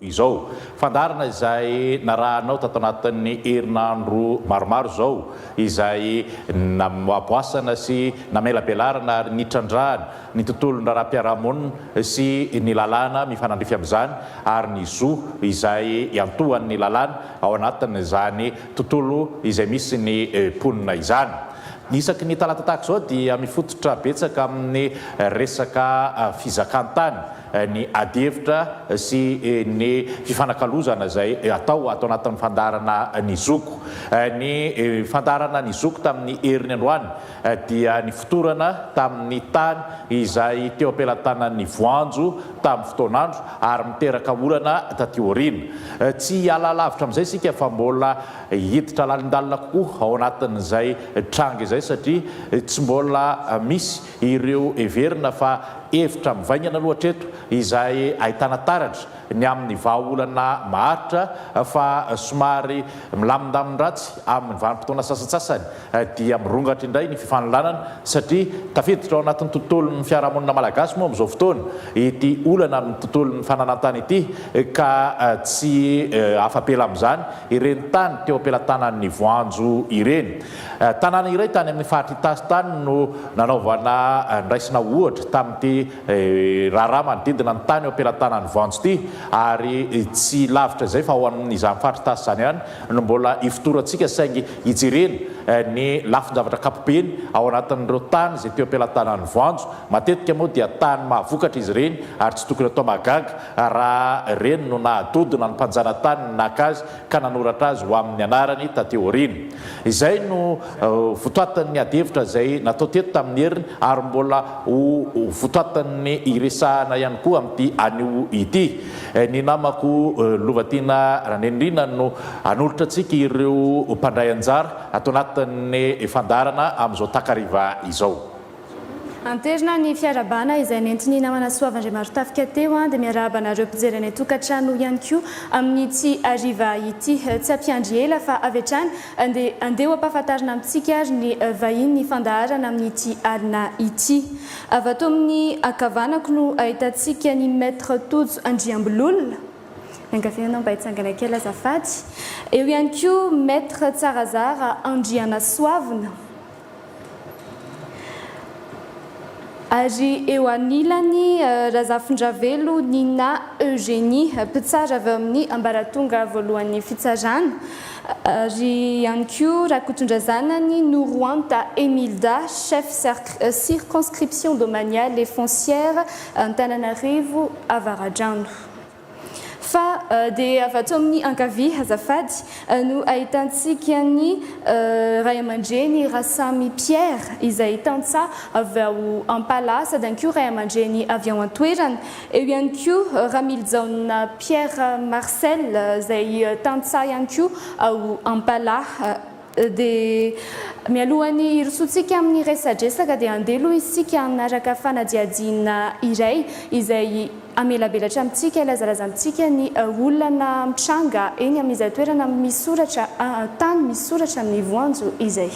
Izao fandarana izay narahanao tato anatin'ny herinandro maromaro zao izay namoaboasana sy namelabelarana ary nitrandrahana ny tontolon'ny raharaham-piarahamonina sy ny lalàna mifanandrify amin'izany ary ny zo izay iantohan'ny lalàna ao anatin'izany tontolo izay misy ny ponina izany. Isaky ny talata tahaka zao dia mifototra betsaka amin'ny resaka fizakantany ny adihevitra sy ny fifanakalozana zay atao anatin'ny fandarana ny zoko. Ny fandarana ny zoko tamin'ny heriny androany dia ny fotorana tamin'ny tany izay teo ampelantanan'ny voanjo tamin'ny fotoanandro ary miteraka orana taty aoriana. Tsy alalavitra amin'izay sika fa mbola hiditra lalindalina kokoa ao anatin'izay tranga izay satria tsy mbola misy ireo everina fa hevitra mivaingana loatra eto izay ahitana taratra ny amin'ny vahaolana maharitra fa somary milamindamin-dratsy amin'ny vanim-potoana sasatsasany dia mirongatra indray ny fifanolonana satria tafiditra ao anatin'ny tontolon'ny fiarahamonina malagasy moa amin'izao fotoana ity olana amin'ny tontolon'ny fananantany ity ka tsy afapela amin'izany ireny tany teo ampelantanan'ny voanjo ireny. Tanàna iray tany amin'ny faritra Itasy no nanaovana ndraisina ohatra tamin'ity raharaha manodidina ny tany eo ampelantanan'ny voanjo ity ary tsy lavitra zay fa ao amin'izany faritra Itasy zany ihany no mbola ifotorantsika saingy hijerena ny lafin-javatra kapobeny ao anatin'ireo tany zay teo ampelantanan'ny voanjo. Matetika moa dia tany mahavokatra izy ireny ary tsy tokony atao mahagaga raha reny no nahadodina ny mpanjana tany nakazy ka nanoratra azy ho amin'ny anarany taty aoriana. Izay no votoatan'ny adihevitra zay natao teto tamin'ny heriny ary mbola ho votoatan'ny iresahana ihany koa amin'ity anio ity. Ny namako Lovatina Ranendrina no anolotra antsika ireo mpandray anjara ato anatin'ny fandarana amin'izao takariva izao. Anterina ny fiarabana izay nentiny namana soavandriamaro tafika teo dia miarahaba anareo mpijery ny tokantrano ihany koa amin'ity ariva ity. Tsy ampiandry ela fa avy hatrany andeha ampahafantarina amintsika ary ny vahiny ny fandaharana amin'ity alina ity. Avy ato amin'ny ankavanako no ahitantsika ny maître Tojo Andriambololona. Miankafianao mba hitsangana kely azafady. Eo ihany koa maître Tsarazara Andriana Soavina. Ary eo anilany Razafindravelo Nina Eugénie mpitsara avy amin'ny ambaratonga voalohan'ny fitsarana. Ary ihany koa rakotondrazanany Nouroanta Emilda, chef circonscription domaniale et foncière Antananarivo Avaradrano. Fa dia avy ato amin'ny ankavia azafady no ahitantsika ny ray aman-dreny Rasamy Pierre izay tantsa avy ao Ampala sady ihany koa ray aman-dreny avy ao Antoerana. Eo ihany koa Ramiljaona Pierre Marcel izay tantsa ihany koa ao Ampala. Dia mialohany hirosoantsika amin'ny resadresaka dia andeha aloha isika aminaraka fanadiadiana iray izay amelabelatra amintsika ilazalaza amintsika ny olana mitranga eny amin'izay toerana misoratra tany misoratra amin'ny voanjo izay.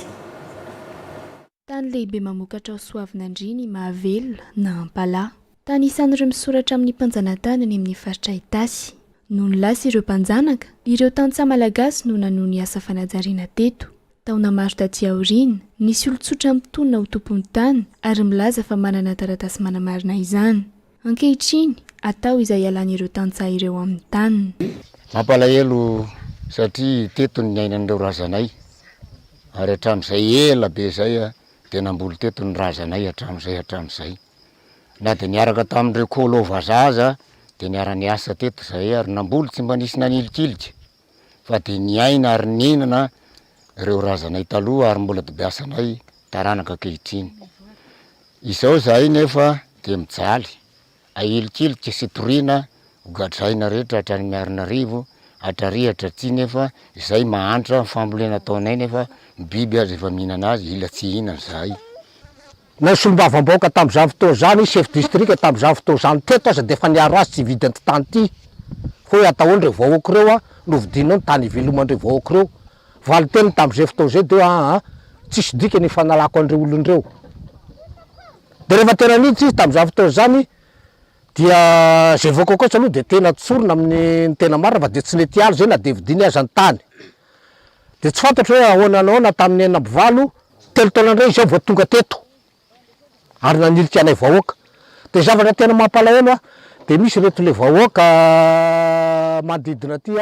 Tany lehibe mamokatra ao Soavinandriny Mahavelona na Ampala. Tany isan'ireo misoratra amin'ny mpanjanantany any amin'ny faritra Itasy. Noho ny lasa ireo mpanjanaka, ireo tantsa malagasy no nanohy ny asa fanajariana teto. Taona maro taty aoriana, nisy olon-tsotra mitonona ho tompon'ny tany ary milaza fa manana taratasy manamarina izany. Ankehitriny, atao izay ialan'ireo tantsa ireo amin'ny tany. Mampalahelo satria teto ny ainan'ireo razanay. Ary hatramin'izay ela be zay dia namboly teto ny razanay hatramin'izay. Na dia niaraka tamin'ireo kôlô vazaza dia niara-ny asa teto zay ary namboly tsy mba nisy nanilikilika fa dia niaina ary ninana ireo razanay taloha ary mbola dibiasanay taranaka ankehitriny. Izao zahay nefa dia mijaly ailikilika sy toriana hogadraina rehetra hatrany Miarinarivo hatrarihatra aty nefa izay mahantra fambolena ataonay nefa biby azy efa mihinana azy ila tsy hihinana zahay. Na solombavam-baoaka tamin'izany fotoana zany chef district tamin'izany fotoana zany teto aza dia efa niaro azy tsy vidy anty tany ity. Fa hoe ataon'ireo vahoaka ireo novidinao ny tany ivelomandreo vahoaka ireo valy teny tam'izay fotoa zay de tsisy dika ny fanalako an'ireo olon'ireo. De rehefa tena niditsy izy tam'izany fotoa zany dia zay voakokoatsy aloha de tena tsorona amin'ny tena marina fa de tsy nety aly zay na de vidiny aza ny tany. De tsy fantatro hoe ahoana tamin'ny enina amby valo telo taona indray izy ao vao tonga teto ary nanilika anay vahoaka. De zavatra tena mampalahelo de misy reto le vahoaka manodidina aty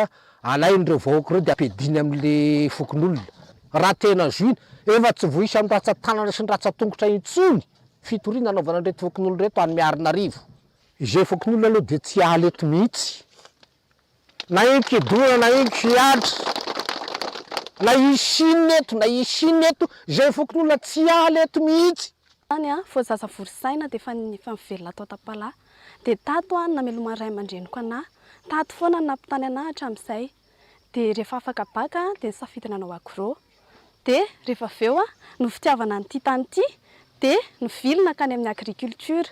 alain'ireo vahoaka ireo de ampidiny am'le fokon'olona. Raha tena ziny efa tsy voisy amin'ny ratsan-tanana sy ny ratsan-tongotra intsony fitoriana anaovana an'ireto fokon'olona reto any Miarinarivo. Izay fokon'olona aloha de tsy aly eto mihitsy, na inkidoana na inkiatra na isinina eto zay fokon'olona tsy aly eto mihitsy. Any fô zaza vorosaina de fa mivelona tao Tapalahy. De tato nameloma ray aman-dreniko anahy. Tato foana nampitany anahy hatramin'izay. De rehefa afaka baka de nisafidina anao agro. De rehefa avy eo no fitiavana n'ity tany ity de nivilina kany amin'ny agriculture.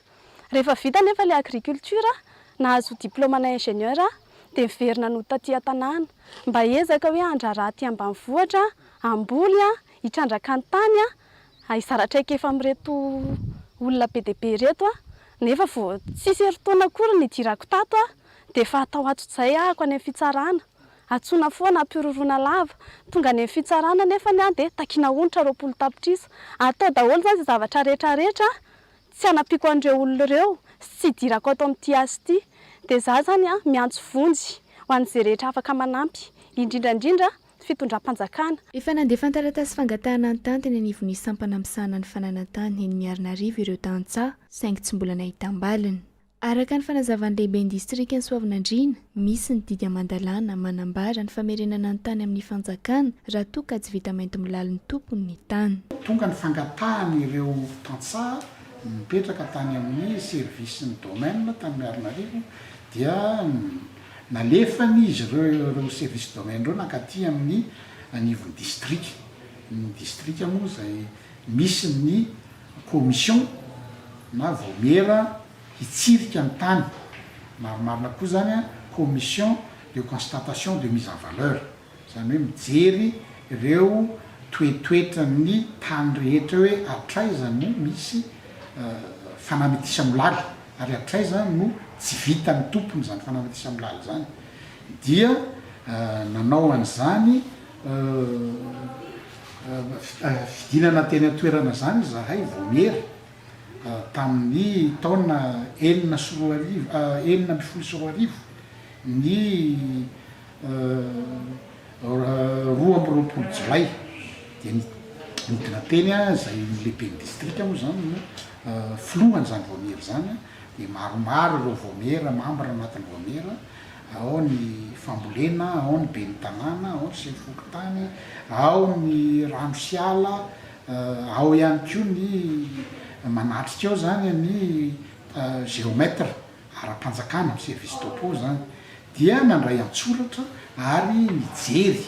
Rehefa vita nefa le agriculture nahazo diplômana ingénieur de miverina no taty an-tanàna mba ezaka hoe handraraha aty ambanivohitra amboly hitrandraka ny tany hisaratra efa amin'ireto olona be dia be reto nefa vao tsisy herin-taona akory nidirako tato de efa atao atso-izay ahako any amin'ny fitsarana. Atsoina foana ampiroroana lava tonga any amin'ny fitsarana nefa de takina onitra 20 tapitrisa. Atao daholo zany zavatra rehetra tsy anampiko an'ireo olona ireo sy dirako ato amin'ity asy ity. De za zany miantso vonjy ho an'izay rehetra afaka manampy indrindra fitondram-panjakana. Efa nandefa taratasy fangatahana ny tany teny anivon'ny sampana misahana ny fananantany eny Miarinarivo ireo tantsaha saingy tsy mbola nahita-mbaliny. Araka ny fanazavan'ny lehibe distrika ny Soavinandriana, misy ny Didy Amandalana manambara ny famerenana ny tany amin'ny fanjakana raha toa ka tsy vita mainty milalo ny tompony ny tany. Tonga ny fangatahany ireo tantsaha mipetraka tany amin'ny service ny domaine tany Miarinarivo dia nalefany izy ireo service domaine ireo nankaty amin'ny anivon'ny distrika. Ny distrika moa zay misy ny commission na voamera hitsirika ny tany, marimarina koa zany commission de constatation de mise en valeur, zany hoe mijery ireo toetoetran'ny tany rehetra hoe atraiza no misy fanametisa milala ary atraiza no tsy vita ny tompony zany fanametisa milala zany. Dia nanao an'izany fidinana teny atoerana zany zahay voamera tamin'ny taona 2014 ny 20 Jolay dia nidina teny zay lehibe ny distrika moa zany filohany zany voamera zany dia maromaro ireo voamera membre anatin'ny voamera, ao ny fambolena, ao ny ben'ny tanàna, ao ny sefokotany, ao ny ranosiala, ao ihany koa ny manatrika ao zany ny géomètre ara-panjakana amin'ny service topo zany. Dia nandray an-tsoratra ary mijery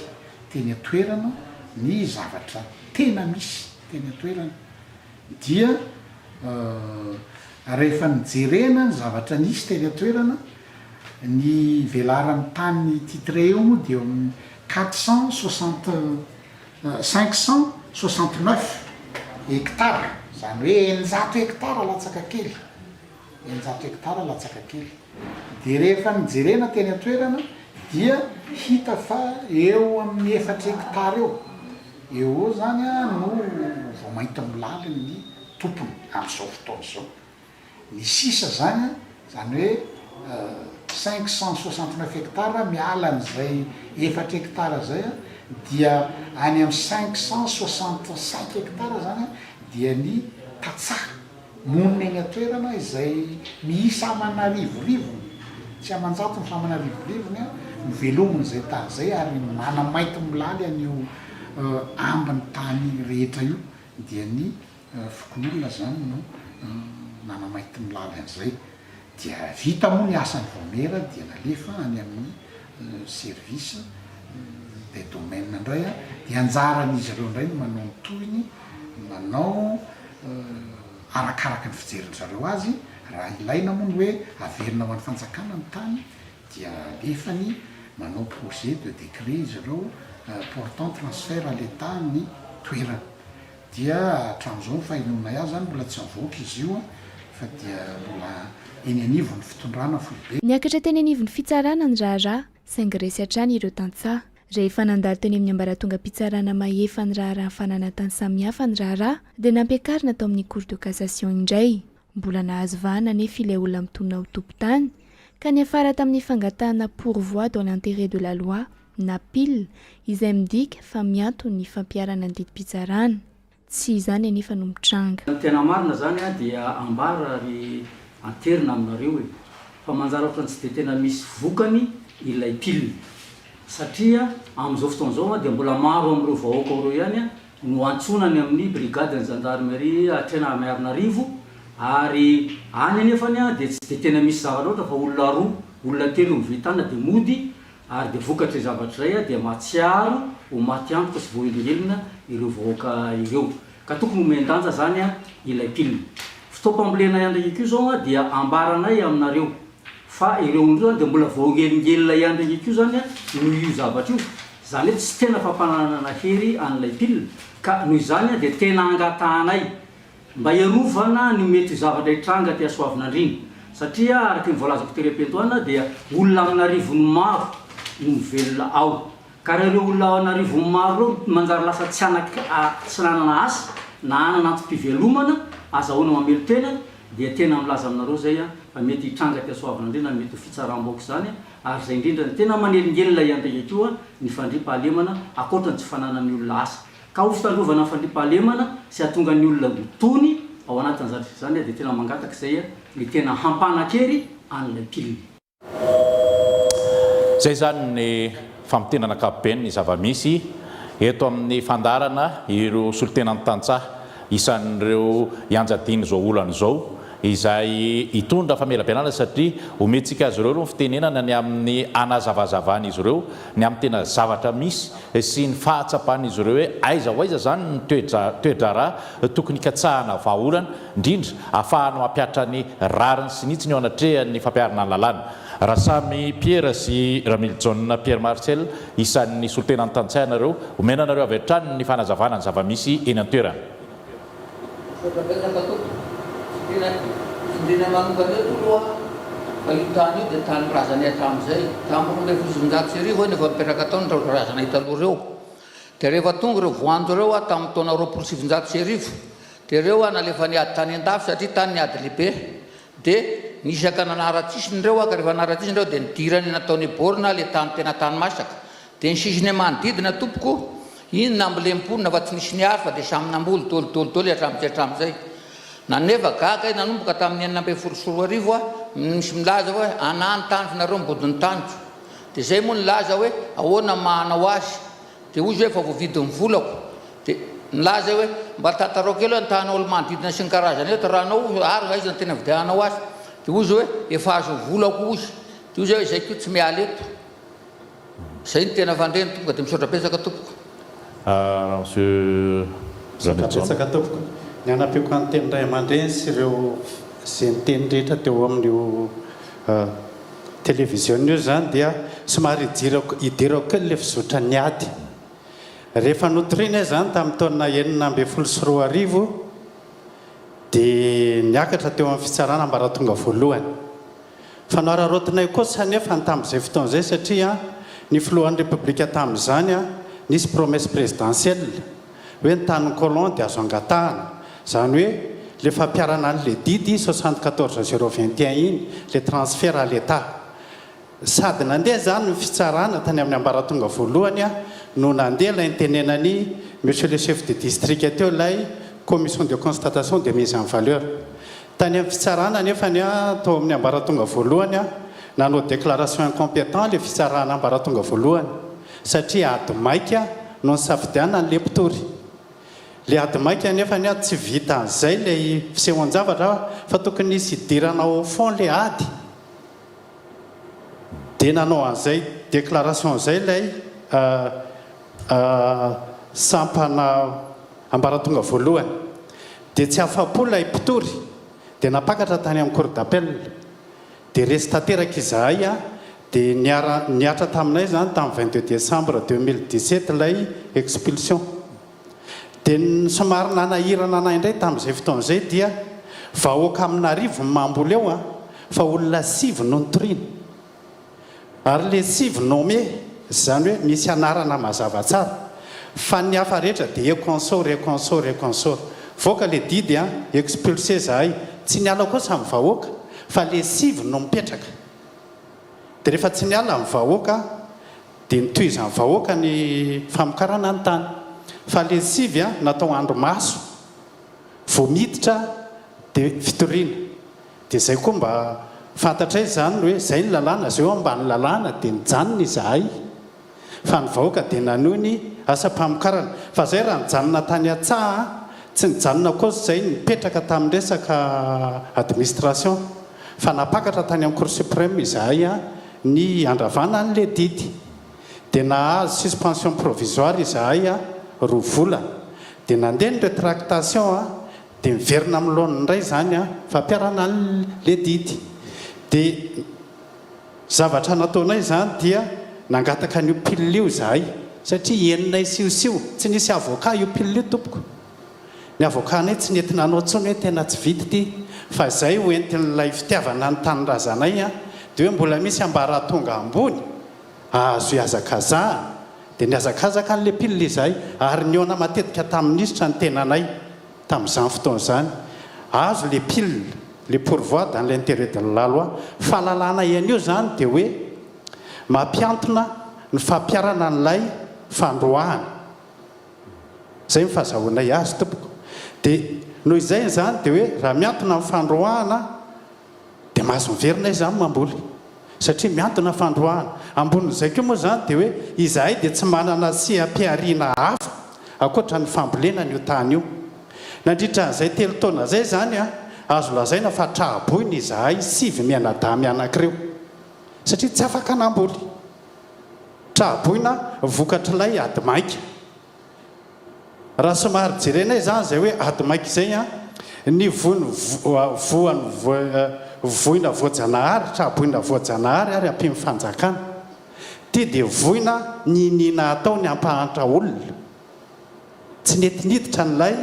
teny atoerana ny zavatra tena misy teny atoerana. Dia rehefa nijerena ny zavatra nisy teny atoerana, ny velaran'ny tany titré eo moa dia 569 hectares, zany hoe 900 hectares latsaka kely, 900 hectares latsaka kely. De rehefa nijerena teny atoerana dia hita fa eo amin'ny 4 hectares eo zany no vao mainty milala ny tompony amin'izao fotoana izao. Ny sisa zany hoe 569 hectares miala an'izay 4 hectares zay dia any amin'ny 565 hectares zany dia ny tatsaha monina eny atoerana izay miisa aman'arivorivo, tsy aman-jato ny faman'arivorivony mivelominy zay tany zay ary manamainty milaly an'io ambiny tany rehetra io dia ny fokon'olona zany no nanamainty milaly an'izay. Dia vita moa ny asan'ny voamera dia nalefa any amin'ny service de domaine indray dia anjaran'izy ireo indray no manao ny tohiny, manao arakaraka ny fijeriny zareo azy. Raha ilaina moa ny hoe averina ho an'ny fanjakana ny tany dia alefany manao projet de décret izy ireo portant transfert à l'état ny toerana dia hatramin'izao fahinona azy zany mbola tsy avoaka izy io fa dia mbola eny anivon'ny fitondrana foibe. Niakatra teny anivon'ny fitsarana ny raharaha saingy resy hatrany ireo tantsaha rehefa nandalo teny amin'ny ambaratonga mpitsarana mahefa ny raharaha fanana tany samihafa ny raharaha dia nampiakarina tao amin'ny cour de cassation indray mbola nahazo vahana nefa ilay olona mitona ho tompon-tany ka ny afara tamin'ny fangatahana pourvoi dans l'intérêt de la loi na pile izay midika fa mianto ny fampiarana ny didim-pitsarana tsy izany anefa no mitranga. Tena marina zany dia ambara ary anterina aminareo fa manjara ohatra tsy dia tena misy vokany ilay pile satria amin'izao fotoan'izao dia mbola maro amin'ireo vahoaka ireo ihany no antsonany amin'ny brigade ny gendarmerie atrena Antananarivo ary any anefany dia tsy dia tena misy zavatra ohatra fa olona roa olona telo vitana dia mody ary dia vokatra zavatra izay dia matsiaro ho maty antoka sy voaelongelona ireo vahoaka ireo ka tokony homendanja zany ilay pile. Fotoam-pambolena ihany ndraiky zao dia ambaranay aminareo fa ireo olona dia mbola voaelongelona ihany ndraiky zany no io zavatra io zany hoe tsy tena fampananana hery an'ilay pile ka noho izany dia tena angatahanay mba iarovana ny mety zavatra hitranga ty Soavinandriana satria araky ny voalazako terepetoana dia olona amin'Anarivony maro no mivelona ao ka ireo olona ao Anarivony maro ireo manjary lasa tsy nanana asa na anana antom-pivelomana azahoana mamelo tena dia tena milaza aminareo zay fa mety hitranga ty Soavinandriana mety ho fitsaram-baoko zany ary zay indrindra tena manelingelina ihany ndraiky koa ny fandriam-pahalemana akoatra ny tsy fananany olona asa ka ho fitandrovana ny fandriam-pahalemana sy ahatonga ny olona tony ao anatin'ny zavatra zany dia tena mangataka izay ny tena hampanakery an'ilay pile. Zay zany ny famitenana ankapobeny ny zava-misy eto amin'ny fandarana ireo solotenan'ny tantsaha isan'ireo ianjadiny zao olana zao izay hitondra famela-pianarana satria ometsika azy ireo no fitenenana ny amin'ny anazavazavana izy ireo ny amin'ny tena zavatra misy sy ny fahatsapana izy ireo hoe aiza ho aiza zany ny toe-draharaha tokony katsahana vahaolana indrindra ahafahana mampiatra ny rariny sy nitsy ny ao anatrehan'ny fampiarana ny lalàna. Rasamy Pierre sy Ramil John Pierre Marcel isan'ny solotenan'ny tantsaha nareo omenanareo avy hatrany ny fanazavana ny zava-misy eny an-toerana. Sendiri manungkan itu luar bagi tani dan tani rasanya tamzai tamu le fuzundat siri ho ne ko perakaton ro rasanya italureu tere vatung ro voandro atam tona ro fuzundat siri tere wana le fani atani ndaf sati tani adlipe de nisakana naratis ndreu akarva naratis ndreu den tirani na toni borna le tan tena tan masak den sisne mandidna tupku in namblempun na vatnisni arfa de samnambul tol tamzai nanefa gaga nanomboka tamin'ny 2024 misy milaza hoe anany tany finareo mibodiny tanjo dia zay moa nilaza hoe ahoana mahanao azy dia ozy hoe fa voavidiny volako dia nilaza hoe mba tatarao kely hoe nytany olo manodidina sy ny karazany eo rahanao ary izy na tena vidianao azy dia ozy hoe efa azo volako ozy dia ozy hoe zay koa tsy miala eto zay ny tena fandreny tonga dia misaotra betsaka tompoko betsaka tompoko ny anapiako anteny ray aman-dreny sy ireo zay nyteny rehetra teo amin'io télévision io zany dia somary idirako kely le fizotra ny ady rehefa notorina zany tamin'ny taona 1924 dia niakatra teo amin'ny fitsarana ambaratonga voalohany fa noararotinay kosa nefa ny tamin'izay fotoan'izay satria ny filohan'ny repoblika tamin'izany nisy promesse présidentielle hoe ny tanin'ny colon dia azo angatahana zany hoe le fampiarana an'le didy 74021 iny le transfert à l'état sady nandeha zany ny fitsarana tany amin'ny ambaratonga voalohany no nandeha lay nitenenany monsieur le chef de district teo lay commission de constatation de mise en valeur tany amin'ny fitsarana nefa ny tao amin'ny ambaratonga voalohany nanao déclaration incompétent le fitsarana ambaratonga voalohany satria ady maika no nisafidiana n'le mpitory le ady maika nefa ny tsy vita an'izay lay fisehoan-javatra fa tokony nisy idiranao fond le ady dia nanao an'izay déclaration izay lay sampana ambaratonga voalohany dia tsy afa-po lay mpitory dia napakatra tany amin'ny cour d'appel dia resy tanteraka izahay dia niatra taminay zany tamin'ny 22 décembre 2017 ilay expulsion. Dia somary nanahirana anay indray tamin'izay fotoan'izay dia vahoaka amin'arivo mamboly eo fa olona 7 no nitoriana. Ary le 7 nome zany hoe misy anarana mazava tsara fa ny hafa rehetra dia consort voaka le didy expulsé zahay tsy niala kosa amin'ny vahoaka fa le 7 no mipetraka. Dia rehefa tsy niala amin'ny vahoaka dia nitohizan'ny vahoaka ny famokarana ny tany fa le 7 natao andro maso vao miditra dia fitoriana. Dia zay koa mba fantatray zany hoe zay ny lalàna zay eo ambany lalàna dia nijanona izahay fa ny vahoaka dia nanohy ny asa-pamokarana. Fa zay raha nijanona tany Antsaha tsy nijanona kosa zay nipetraka tamin'ny resaka administration fa napakatra tany amin'ny cour suprême izahay ny andravana an'le didy. Dia nahazo suspension provisoire izahay 2 volana. Dia nandeha ny rétractation dia miverina amin'ny laoniny indray zany fampiarana an'le didy. Dia zavatra nataonay zany dia nangataka ny pilio izahay satria eninay siosio tsy nisy avocat io pilio tompoko. Ny avocanay tsy nentina anao tsony hoe tena tsy vity ty fa zay hoentin'ilay fitiavana ny tanyrazanay dia hoe mbola misy ambaratonga ambony azo iazakazahana. Dia niazakazaka n'le pilile izahay ary niona matetika tamin'ny isitra ny tenanay tamin'izany fotoan'izany. Azo le pilile le pourvoi dans l'intérêt de la loi fahalalana ian'io zany dia hoe mampiantona ny fampiarana n'ilay fandroahana. Zay ny fahazahoanay azy tompoko. Dia noho izay zany dia hoe raha miantona amin'ny fandroahana dia mahazo miverina izy zany mamboly satria miantona fandroahana. Ambonin'izay koa moa zany dia hoe izahay dia tsy manana sehampiariana hafa akoatra ny fambolena n'io tany io. Nandritra an'izay 3 taona zay zany azo lazaina fa trahaboiny izahay 7 mianadamy anankireo satria tsy afaka namboly. Trahaboina vokatr'ilay ady maika. Raha somary jerenay zany zay hoe ady maika izay ny voina voajanahary trahaboina voajanahary ary ampimy fanjakana. Ty dia voina ninina atao ny ampahantra olona tsy netiniditra n'ilay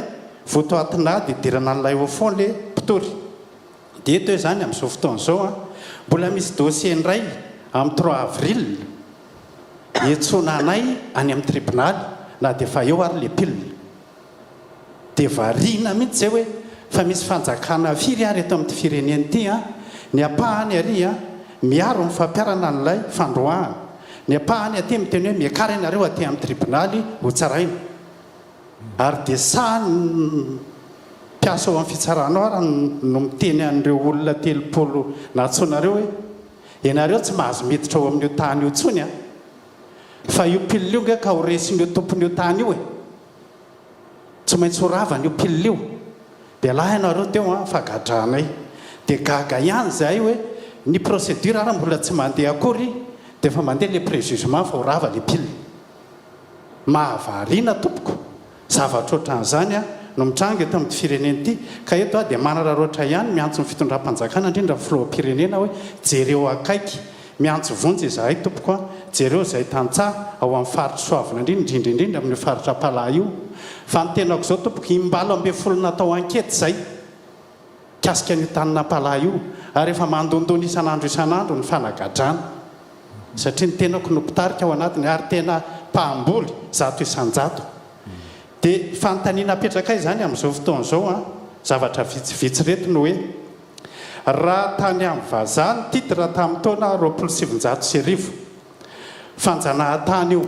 voatoatinady idirana n'ilay au fond le mpitory. Dia eto hoe zany amin'izao fotoan'izao mbola misy dossier indray amin'ny 3 avril hiantsona anay any amin'ny tribunaly na dia fa eo ary le pilina. Dia variana mihitsy zay hoe fa misy fanjakana firy ary eto amin'ny fireneny ity ny apahany ary miaro ny fampiarana n'ilay fandroahana. Ny apahany aty miteny hoe miakara ianareo aty amin'ny tribunaly ho tsaraina. Ary dia sahany mpiasa ao amin'ny fitsaranao ary no miteny an'ireo olona 30 natsonareo hoe ianareo tsy mahazo miditra ao amin'io tany io tsony fa io pilina io nga ka ho resin'io tompon'io tany io tsy maintsy ho ravana io pilina io. Dia lahy ianareo teo fa gadranay. Dia gaga ihany zahay hoe ny procédure raha mbola tsy mandeha akory dia fa mandeha le préjugement fa ho rava le pilina. Mahavariana tompoko zavatra ohatran'izany no mitranga eto amin'ny firenena ity ka eto dia manararoatra ihany miantso ny fitondram-panjakana indrindra filoham-pirenena hoe jereo akaiky miantso vonjy izahay tompoko jereo izay tantsaha ao amin'ny faritra soavina indrindra amin'ny faritra pala io. Fa ny tenako izao tompoko imbalo ambe folona atao ankety zay kasika ny tanina pala io ary efa mandondony isan'andro ny fanagadrana satria ny tenako no mpitarika ao anatiny ary tena mpahamboly 100 isan-jato. Dia fanontaniana apetraka zany amin'izao fotoan'izao zavatra vitsivitsy reto no hoe raha tany amin'ny vazaha ny titre tamin'ny taona 2700 fanjanahan-tany io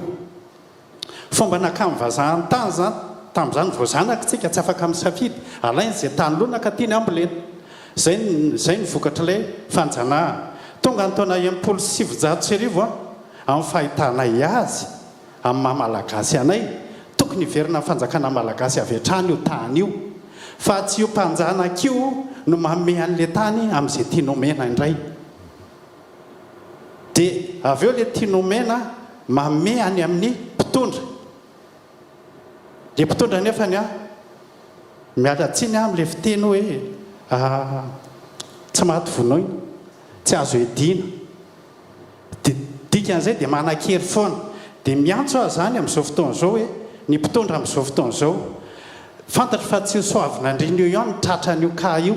fomba nakamin'ny vazaha ny tany zany tamin'izany voazanaka tsika tsy afaka misafidy alainy zay tany lonaka tiany ambolena. Zay ny vokatr'ilay fanjanaha tonga ny taona 700 amin'ny fahitanay azy amin'ny mahamalagasy anay tokony verina fanjakana malagasy avy hatrany io tany io fa tsy io mpanjanak'io no manome an'le tany amin'izay tianomena indray. Dia avy eo le tianomena manome any amin'ny mpitondra. Le mpitondra nefany miala tsiny amin'le fiteny hoe tsy maty vonoina tsy azo edina dia dikan'izay dia manan-kery foana dia miantso aho zany amin'izao fotoan'izao hoe ny mpitondra amin'izao fotoan'izao fantatra fa tsy soavina indrindra io ihany tratran'io ka io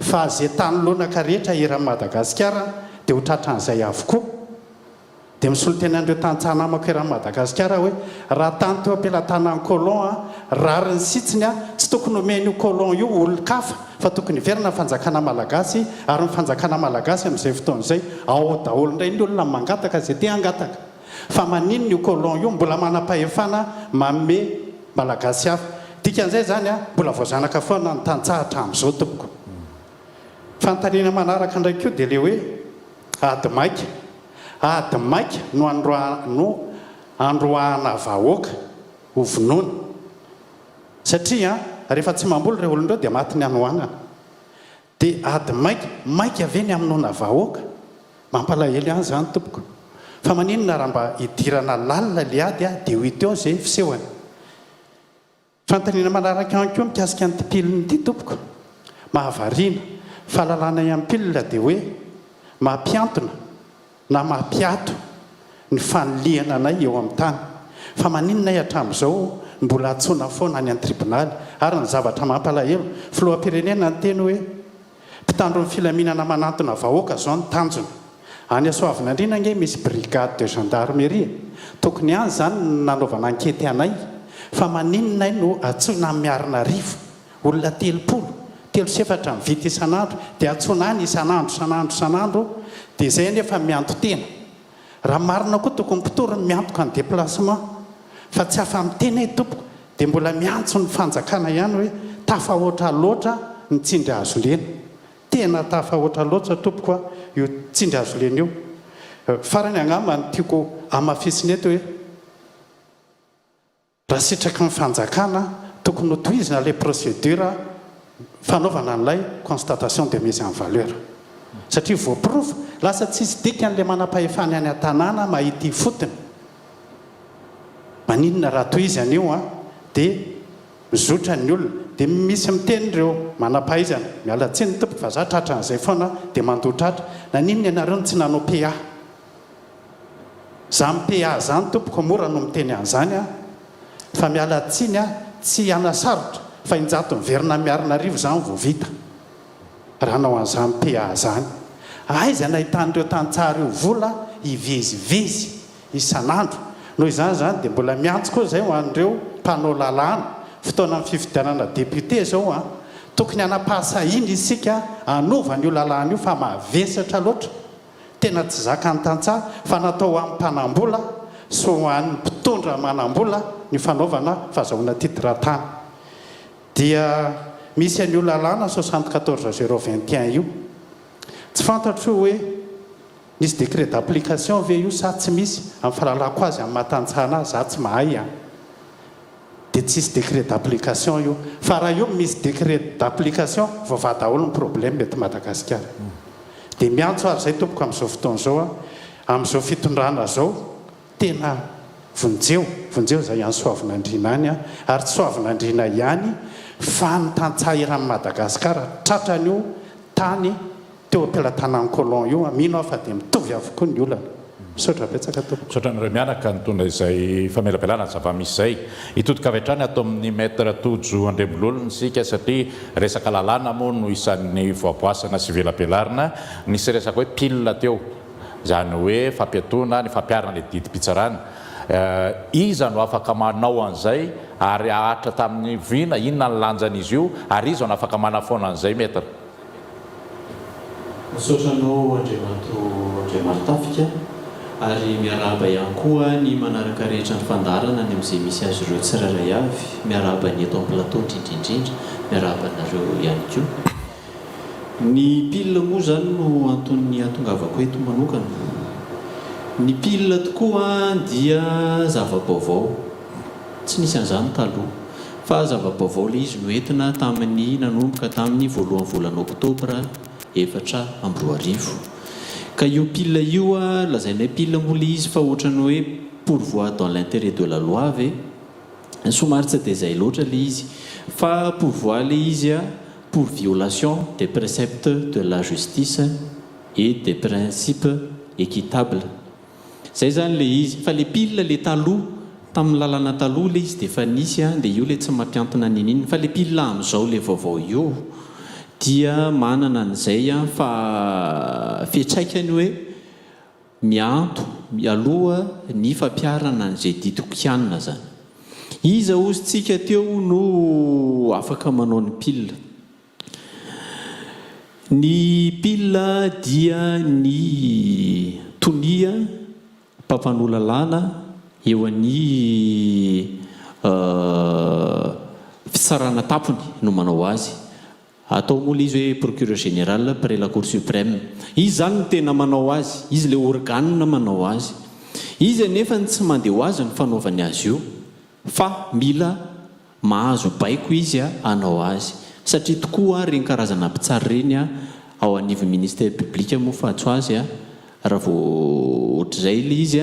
fa zay tany lonaka rehetra eran'ny Madagasikara dia ho tratran'izay avokoa dia misolo tena andreo tantsanamako eran'ny Madagasikara hoe raha tany teo ampelantanan'ny colon a rary ny sitsiny a tsy tokony omen'io colon io olon-kafa fa tokony verina ny fanjakana malagasy ary ny fanjakana malagasy amin'izay fotoan'izay ao daholo indray ny olona mangataka zay te hangataka fa maninona io colon io mbola manam-pahefana manome malagasy hafa dikan'izay zany a mbola voazanaka foana ny tantsahatra amin'izao tompoko fanontaniana manaraka indray koa dia le hoe ady maika no androahana vahoaka ho vonoana satria rehefa tsy mamboly ireo olonireo dia maty ny anoanana dia ady maika ave ny aminona vahoaka mampalahelo ihany zany tompoko fa maninona raha mba hidirana lalina le ady a dia ho hita eo zay fisehoany fanontaniana manaraka ihany koa mikasika ny tipiliny ity tompoko mahavariana fahalalana ihany pilina dia hoe mampiantona na mampiato ny fanoliana anay eo amin'ny tany fa maninona hatramin'izao mbola atsoina foana any an-tribonaly ary ny zavatra mampalahelo filoham-pirenena ny teny hoe mpitandro ny filaminana manantona vahoaka zao ny tanjona any Soavina indrindra nge misy brigade de gendarmerie tokony any zany nanaovana ankety anay fa maninona no atsoina amin'ny miarina rivo olona 307 mivity isan'andro dia atsoina any isan'andro dia izay nefa mianto tena raha marina koa tokony mpitorony miantoka ny déplacement fa tsy afa mitena tompoko dia mbola miantso ny fanjakana ihany hoe tafahoatra loatra ny tsindry azo lena tena tafahoatra loatra tompoko a io tsindry azo lena io farany angamba ny tiako amafisiny eto hoe raha sitraky ny fanjakana tokony ho tohizina ilay procédure fanaovana an'ilay constatation de mise en valeur satria voaprova lasa tsisy dikan'ilay manam-pahefany any an-tanàna mahity fotony maninona raha tohizana io a dia mizotra ny olona dia misy mitenyreo manam-pahaizana miala tsiny tompoko fa za tratran'izay foana dia mandotratra naninona ianareo no tsy nanao PA za PA zany tompoko mora no miteny an'izany a fa miala tsiny a tsy hanasarotra fa injato miverina miarina rivo zany vao vita raha nao an'izany PA zany aiza nahitan'ireo tantsara io vola hivezivezy isan'andro noho izany zany dia mbola miantso koa zay ho an'ireo mpanao lalàna fotoana amin'ny fifidianana député zao a tokony hanapahasahiny isika anaovany io lalàna io fa mavesatra loatra tena tsy zaka ny tantsara fa natao amin'ny mpanambola so ho an'ny mpitondra manambola ny fanaovana fahazahoana titratany dia misy an'io lalàna 74/021 io tsy fantatro hoe nisy décret d'application ve io sa tsy misy amin'ny fahalalako azy amin'ny mahatantsahana za tsy mahay a dia tsisy décret d'application io fa raha io misy décret d'application vaovà daholo ny problème mety Madagasikara dia miantso ary zay tompoko amin'izao fotoan'izao a amin'izao fitondrana zao tena vonjeo zay any Soavina andrina any a ary tsy Soavina andrina ihany fa ny tantsaha eran'ny Madagasikara tratran'io tany teo ampelantanan'ny colon io mino aho fa dia mitovy avokoa ny olana misaotra betsaka tompoko misaotranareo mianaka nitondra izay famelabelana ny zava-misy izay hitodika avy hatrany atao amin'ny maître Tojo Andrembololona isika satria resaka lalàna moa no isan'ny voaboasana sy velabelarina nisy resaka hoe pile teo zany hoe fampiatona ny fampiarana le didim-pitsarana iza no afaka manao an'izay ary ahatra tamin'ny vina inona ny lanjan'izy io ary iza no afaka manafoana an'izay maître misaotranao Andriamartafika ary miarahaba ihany koa ny manaraka rehetra ny fandarana ny amin'izay misy azy ireo tsirairay avy miarahaba ny eto amin'ny plateau indrindrindrindra miarahaba nareo ihany koa ny pile moa zany no antony atongavako eto manokana ny pile tokoa dia zava-baovao tsy nisy an'izany taloha fa zava-baovao le izy noentina tamin'ny nanomboka tamin'ny voalohan'ny volana oktobra 2024 ka io pile io a lazainay pile mbola izy fa ohatrany hoe pourvoi dans l'intérêt de la loi ave somary tsy dia izay loatra le izy fa pourvoi le izy a pour violation des préceptes de la justice et des principes équitable. Zay zany le izy fa le pile le taloha tamin'ny lalàna taloha le izy dia efa nisy a dia io le tsy mampiantona nininy fa le pile amin'izao le vaovao io dia manana an'izay a fa fiantraikany hoe mianto aloha ny fampiarana an'izay ditokianina zany. Iza ozytsika teo no afaka manao ny pile. Ny pile dia ny tonia mpampanolalalana eo any fitsarana tampony no manao azy. Atao moa izy hoe procureur général après la cour suprême. Izy zany no tena manao azy, izy le organe manao azy. Izy anefa tsy mandeha ho azy ny fanaovany azy io fa mila mahazo baiko izy hanao azy satria tokoa reny karazana mpitsary reny ao anivy ministère public moa fatso azy raha vao ohatr'izay le izy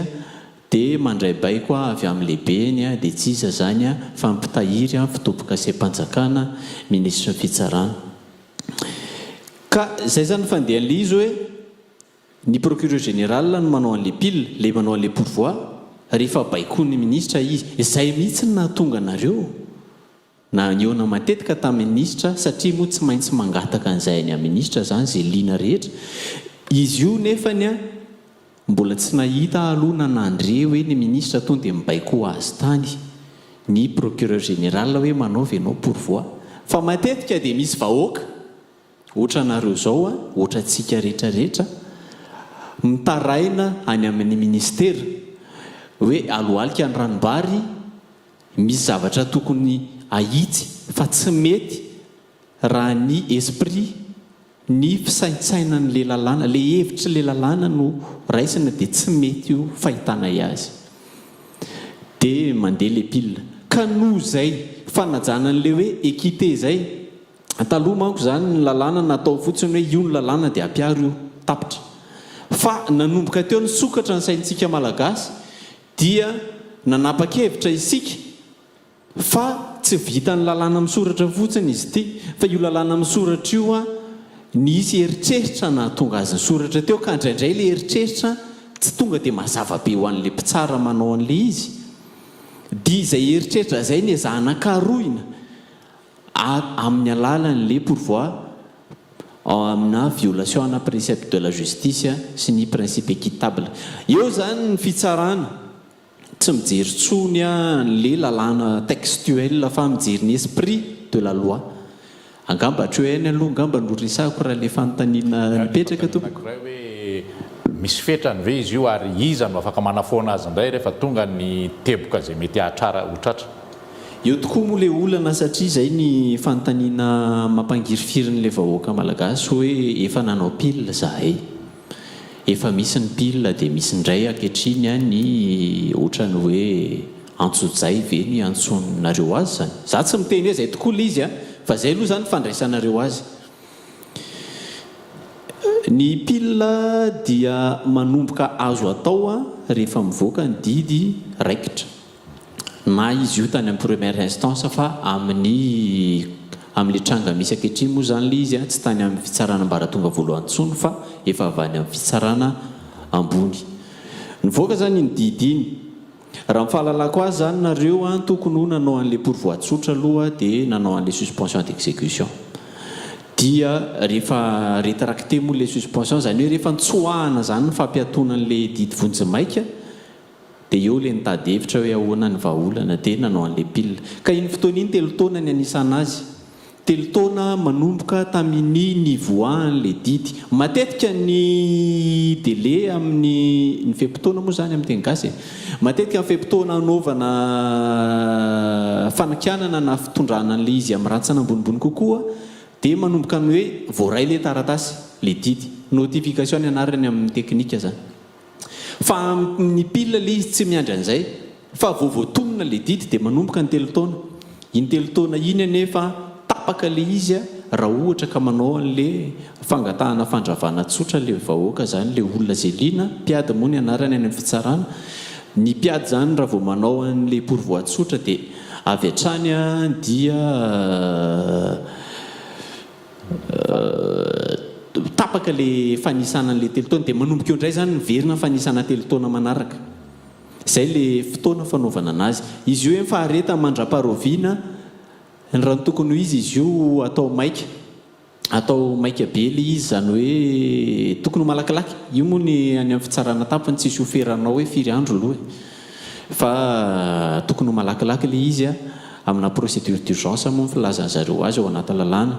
dia mandray baiko avy amin'ny lehibeny dia tsy iza zany fa mpitahiry fitopoka sepanjakana ministre fitsarana. Ka zay zany fandehan'le izy hoe ny procureur général no manao an'le pile, le manao an'le pourvoi rehefa baikony ministra izy. Izay mihitsy no nahatonga anareo na niona matetika tamin'ny ministra satria moa tsy maintsy mangataka an'izay any amin'ny ministra zany zay liana rehetra. Izy io nefany mbola tsy nahita aloha nanandre hoe ny ministra tonga dia mibaiko azy tany ny procureur général hoe manaovy ianao pourvoi. Fa matetika dia misy vahoaka ohatra anareo zao ohatra antsika rehetrarehetra mitaraina any amin'ny ministera hoe alohalika ny ranombary misy zavatra tokony ahitsy fa tsy mety raha ny esprit ny fisaintsaina n'le lalàna, le hevitra le lalàna no raisina dia tsy mety io fahitana azy dia mandeha le pile. Ka noho zay fanajanan'le hoe équité zay taloha manko zany ny lalàna natao fotsiny hoe io ny lalàna dia ampiaro io tapitra fa nanomboka teo ny sokatra ny saintsika malagasy dia nanapa-kevitra isika fa tsy vita ny lalàna misoratra fotsiny izy ity fa io lalàna misoratra io nisy eritreritra na tonga azy ny soratra teo ka indraindray le eritreritra tsy tonga dia mazava be ho an'le mpitsara manao an'le izy dia izay eritreritra zay ny ezahana-karohina amin'ny alalan'le pourvoi amina violation ana précepte de la justice sy ny principe équitable. Eo zany ny fitsarana tsy mijery tsony n'le lalàna textuel fa mijery ny esprit de la loi. Angamba hatreo any aloha angamba noresako raha le fanontaniana mipetraka tompoko hoe misy fetrany ve izy io ary iza no afaka manafoana azy indray rehefa tonga ny teboka zay mety ahatrara hotratra. Eo tokoa moa le olana satria zay ny fanontaniana mampangirifirin'le vahoaka malagasy hoe efa nanao pile zahay, efa misy ny pile dia misy ndray ankehitriny ny ohatrany hoe antsojay ve ny antsonareo azy zany. Za tsy miteny hoe zay tokoa le izy fa zay aloha zany fandraisanareo azy. Ny pile dia manomboka azo atao rehefa mivoaka ny didy raikitra na izy io tany amin'ny première instance fa amin'le tranga misy ankehitriny moa zany le izy tsy tany amin'ny fitsarana ambaratonga voalohany tsony fa efa avy any amin'ny fitsarana ambony. Nivoaka zany ny didy iny. Raha mifahalalako azy zany nareo tokony ho nanao an'le pourvoi tsotra aloha dia nanao an'le suspension d'exécution. Dia rehefa rétracté moa le suspension zany hoe rehefa nitsoahana zany ny fampiatonan'le didy vonjimaika dia eo le nitady hevitra hoe ahoana ny vahaolana dia nanao an'le pile. Ka iny fotoana iny 3 taona ny anisana azy. 3 taona manomboka tamin'ny nivoahan'le didy. Matetika ny délai amin'ny ny fepitaona moa zany amin'ny teny gasy. Matetika ny fepitaona anaovana fanakianana na fitondrana an'le izy amin'ny rantsana ambonimbony kokoa dia manomboka ny hoe voaray le taratasy le didy. Notification anarany amin'ny teknika zany. Fa ny pile le izy tsy miandry an'izay fa voavoatonina le didy dia manomboka ny 3 taona. Iny 3 taona iny anefa tapaka le izy raha ohatra ka manao an'le fangatahana fandravana tsotra le vahoaka zany le olona zay liana mpiady moa ny anarany any amin'ny fitsarana. Ny mpiady zany raha vao manao an'le pourvoi tsotra dia avy hatrany dia tapaka le fanisana n'le telotaona dia manomboka eo indray zany miverina fanisana telotaona manaraka. Izay le fotoana fanaovana anazy. Izy io hoe fahareta mandra-paroviana ny raha tokony ho izy io atao maika. Atao maika be le izy zany hoe tokony ho malakilaky. Io moa ny any amin'ny fitsarana tampony tsisy oferanao hoe firy andro aloha fa tokony ho malakilaky le izy amina procédure d'urgence moa ny filazany zareo azy ao anaty lalàna.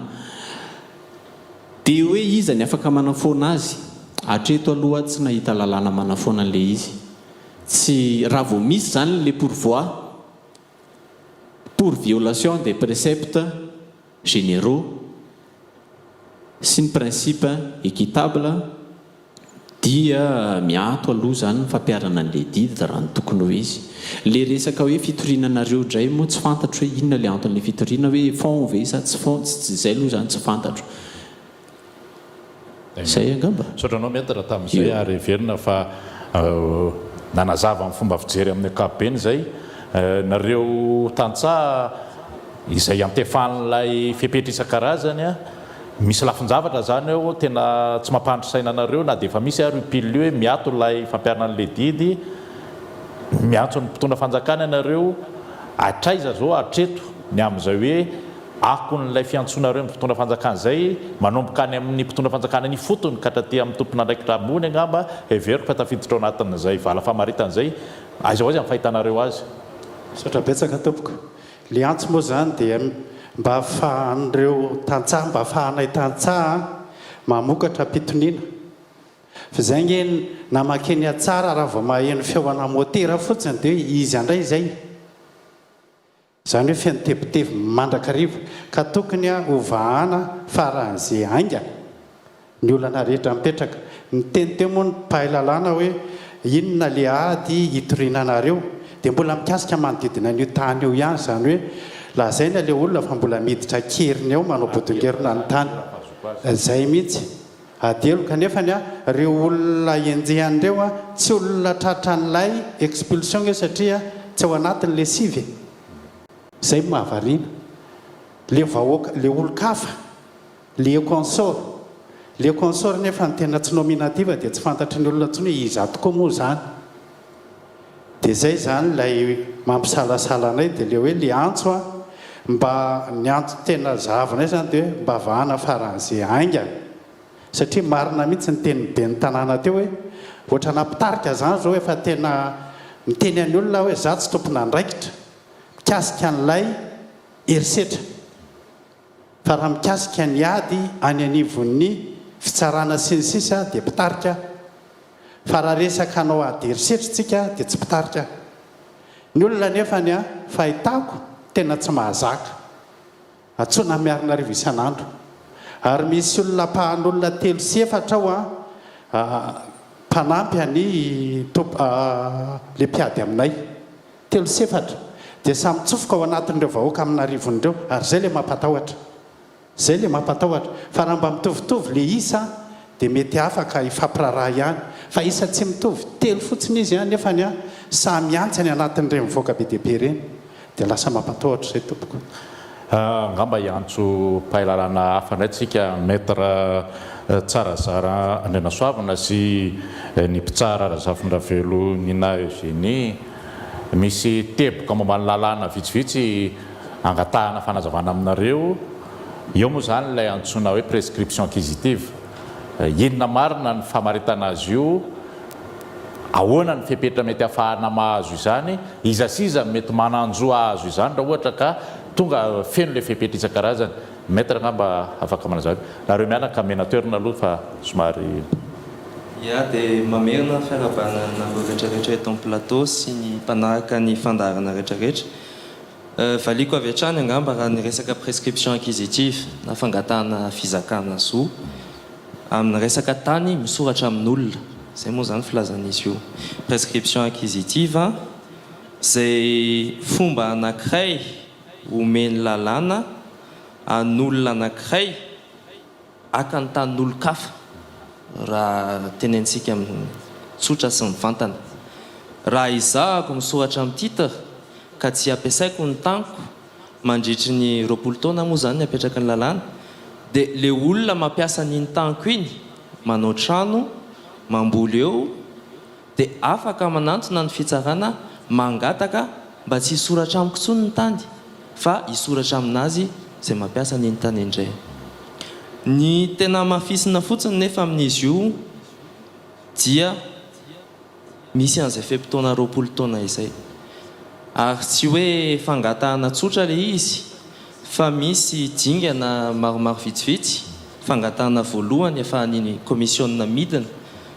Dia hoe izy ny afaka manafoana azy hatreto aloha tsy nahita lalàna manafoana an'le izy. Tsy raha vao misy zany le pourvoi pour violation des préceptes généraux sy ny principe équitable dia miato aloha zany fampiarana an'le didy raha ny tokony ho izy. Le resaka hoe fitorinanareo indray moa tsy fantatro hoe inona le anton'le fitoriana hoe fond ve sa tsy fond, tsy izay aloha zany tsy fantatro. Zay angamba. Sotranao mety raha tamin'izay ary verina fa nanazava amin'ny fomba fijery amin'ny ankapobeny zay nareo tantsaha izay antefan'ilay fepetra isan-karazany misy lafinjavatra zany eo tena tsy mampandry sainanareo na dia efa misy ary pile hoe miato ilay fampiarana an'le didy miantso ny mpitondra fanjakana ianareo atraiza zao hatreto ny amin'izay hoe akon'ilay fiantsonareo amin'ny mpitondra fanjakana zay manomboka any amin'ny mpitondra fanjakana ny fotony ka hatraty amin'ny tompona andraikitra ambony angamba everiko fa tafiditra ao anatin'izay vala famaritan'izay aiza ho azy amin'ny fahitanareo azy. Sotra betsaka tompoko. Le antso moa zany dia mba ahafahan'ireo tantsaha mba ahafahanay tantsaha mamokatra pitoniana. Fa zay nge namakeny tsara raha vao maheno feoana motera fotsiny dia izy andray zay. Zany hoe feno tebotebo mandrakarivo ka tokony hovahana faran'izay hainga ny olana rehetra mipetraka. Ny teniteo moa ny mpahay lalàna hoe inona le ady hitorinanareo dia mbola mikasika manodidina n'io tany eo ihany zany hoe lazaina le olona fa mbola miditra keriny eo manao bodongerona ny tany zay mihitsy adelo kanefa reo olona enjehan'ireo tsy olona tratran'ilay expulsion e satria tsy ao anatin'le sivy zay mahavariana le vahoaka le olo-kafa le consort nefa ny tena tsy nominativa dia tsy fantatry ny olona ntsony hoe iza tokoa moa zany. Dia zay zany lay mampisalasala anay dia le hoe le antso mba ny antso tena zavanay zany dia hoe mba vahana faran'izay hainga satria marina mihitsy ny teny be ny tanàna teo hoe ohatra nampitarika zany zao efa tena miteny any olona hoe za tsy tompona andraikitra mikasika n'ilay herisetra fa raha mikasika ny ady any anivon'ny fitsarana sy ny sisa dia mpitarika fa raha resaka anao ady herisetra tsika dia tsy mpitarika. Ny olona nefany fahitako tena tsy mahazaka atsona miarina arivo isan'andro ary misy olona pahan'olona 3 sy 4 ao mpanampy any le mpiady aminay 3 sy 4 dia samy tsofoka ao anatin'ireo vahoaka amin'ny arivon'ireo ary zay le mampatahotra fa raha mba mitovitovy le isa dia mety afaka ifampiraraha ihany fa isa tsy mitovy 3 fotsiny izy nefa samy antsy any anatin'ireny mivoaka be deaibe ireny dia lasa mampatahotra zay tompoko. Ngamba iantso mpahay lalàna hafa indray tsika maître Tsarazara Andrianasoavana sy ny mpitsara Razafindravelo Nina Eugénie misy teboka momba ny lalàna vitsivitsy angatahana fanazavana aminareo. Eo moa zany ilay antsoina hoe prescription acquisitive. Inona marina ny famaritana azy io, ahoana ny fepetra mety ahafahana mahazo izany, iza siza mety mananjoa azo izany raha ohatra ka tonga feno le fepetra isan-karazany. Maître ngamba afaka manazava nareo mianaka menateurna aloha fa somary ia dia mamerina fiarabananareo rehetrarehetra eto amin'ny plateau sy ny mpanaraka ny fandarana rehetrarehetra. Valiko avy hatrany angamba raha ny resaka prescription acquisitive na fangatahana fizakana zo amin'ny resaka tany misoratra amin'olona. Zay moa zany filazan'izy io. Prescription acquisitive zay fomba anankiray omeny lalàna an'olona anankiray aka ny tanin'olo-kafa raha tenentsika tsotra sy mivantana. Raha izahako misoratra amin'ny titre ka tsy ampiasaiko ny taniko mandritry ny 20 taona moa zany apetraka ny lalàna dia le olona mampiasa n'iny taniko iny manao trano mamboly eo dia afaka manantona ny fitsarana mangataka mba tsy hisoratra amiko tsony ny tany fa hisoratra aminazy izay mampiasa ny tany indray. Ny tena mafisina fotsiny nefa amin'izy io dia misy an'izay fepitoana 20 taona izay ary tsy hoe fangatahana tsotra le izy fa misy dingana maromaro vitsivitsy. Fangatahana voalohany efa niny komisiona midina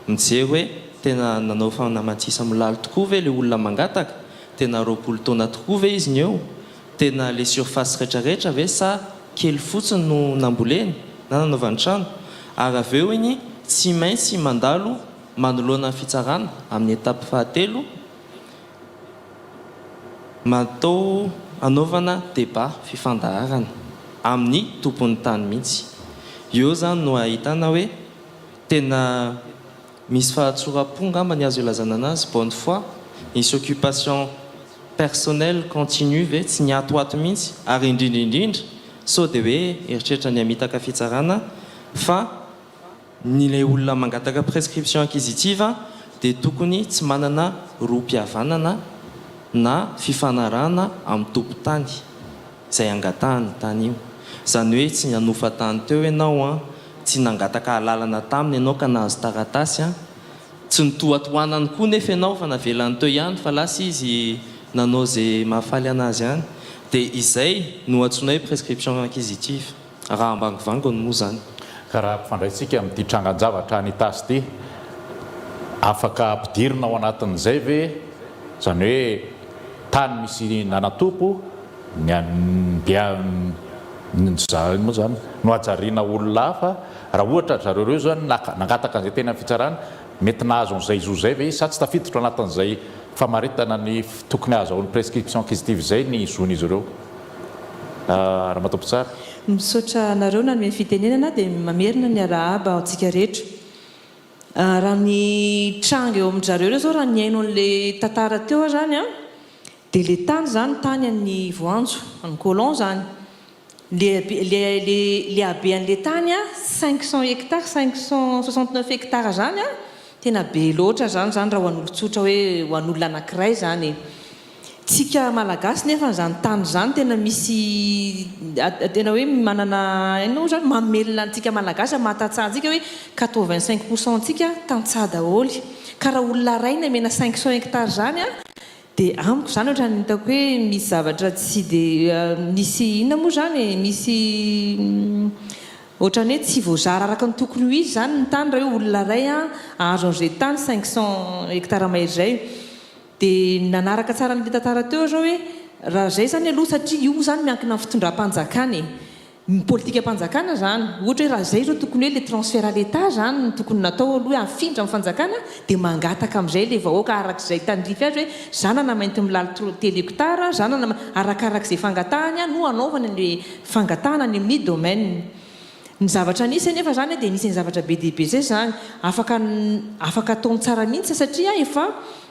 mijery hoe tena nanao fanamatisa milalo tokoa ve le olona mangataka, tena 20 taona tokoa ve izy ny eo, tena le surface rehetrarehetra ve sa kely fotsiny no namboleny na nanaovany trano. Ary avy eo iny tsy maintsy mandalo manoloana ny fitsarana amin'ny etape fahatelo matao anaovana débat fifandaharana amin'ny tompon'ny tany mihitsy. Eo zany no ahitana hoe tena misy fahatsoram-po ngamba ny azo ilazana anazy bonne foi, misy occupation personnelle continue ve tsy niatoato mihitsy ary indrindrindrindra so dia hoe eritreritra ny amitaka fitsarana fa nylay olona mangataka prescription acquisitive dia tokony tsy manana rom-pihavanana na fifanarahana amin'ny tompo-tany izay angatahany tany io. Zany hoe tsy nanofa tany teo ianao tsy nangataka alalana taminy ianao ka nahazo taratasy tsy nitoatoanany koa nefa ianao fa navelany teo ihany fa lasa izy nanao zay mahafaly anazy ihany dia izay no antsoina hoe prescription acquisitive raha ambangivangony moa zany. Ka raha mpifandraitsika amin'ity trangan-javatra ny tasy ity afaka ampidirina ao anatin'izay ve zany hoe tany misy nanatompo moa zany no ajariana olona hafa raha ohatra zareo reo zany nangataka an'izay tena fitsarana mety nahazo an'izay izo zay ve sa tsy tafiditra anatin'izay famaritana ny tokony azo ny prescription acquisitive zay ny izon'izy ireo. Raha mataopy tsara misaotra nareo na ny fitenenana dia mamerina ny arahaba antsika rehetra. Raha ny tranga eo amin'njareo reo zao raha ny aino an'le tantara teo zany dia le tany zany tany an'ny voanjo any colon zany le habean'le tany 500 hectares 569 hectares zany tena be loatra zany raha ho an'olotsotra hoe ho an'olona anankiray zany. Tsika malagasy nefa zany tany zany tena misy tena hoe manana hainao zany mamelona antsika malagasy mahatatsahasika hoe 85% antsika tantsaha daholy ka raha olona ray ny amena 500 hectares zany dia amiko zany ohatra ny hitako hoe misy zavatra tsy dia misy inona moa zany misy ohatrany hoe tsy voazara araka ny tokony ho izy zany ny tany raha hoe olona ray ahazo an'izay tany 500 hectares maherzay. Dia nanaraka tsara n'le tantara teo zao hoe raha zay zany aloha satria io zany miankina amin'ny fitondram-panjakany politika mpanjakana zany ohatra hoe raha zay zao tokony hoe le transfert à l'état zany no tokony natao aloha afindra amin'ny fanjakana dia mangataka amin'izay le vahoaka arak'izay tandrify azy hoe zanana mainty milalo telo hectare zanana arakarak'izay fangatahany no anaovana le fangatahana any amin'ny domaine. Ny zavatra nisy nefa zany dia nisy ny zavatra be dehibe zay zany afaka ataony tsara mihitsy satria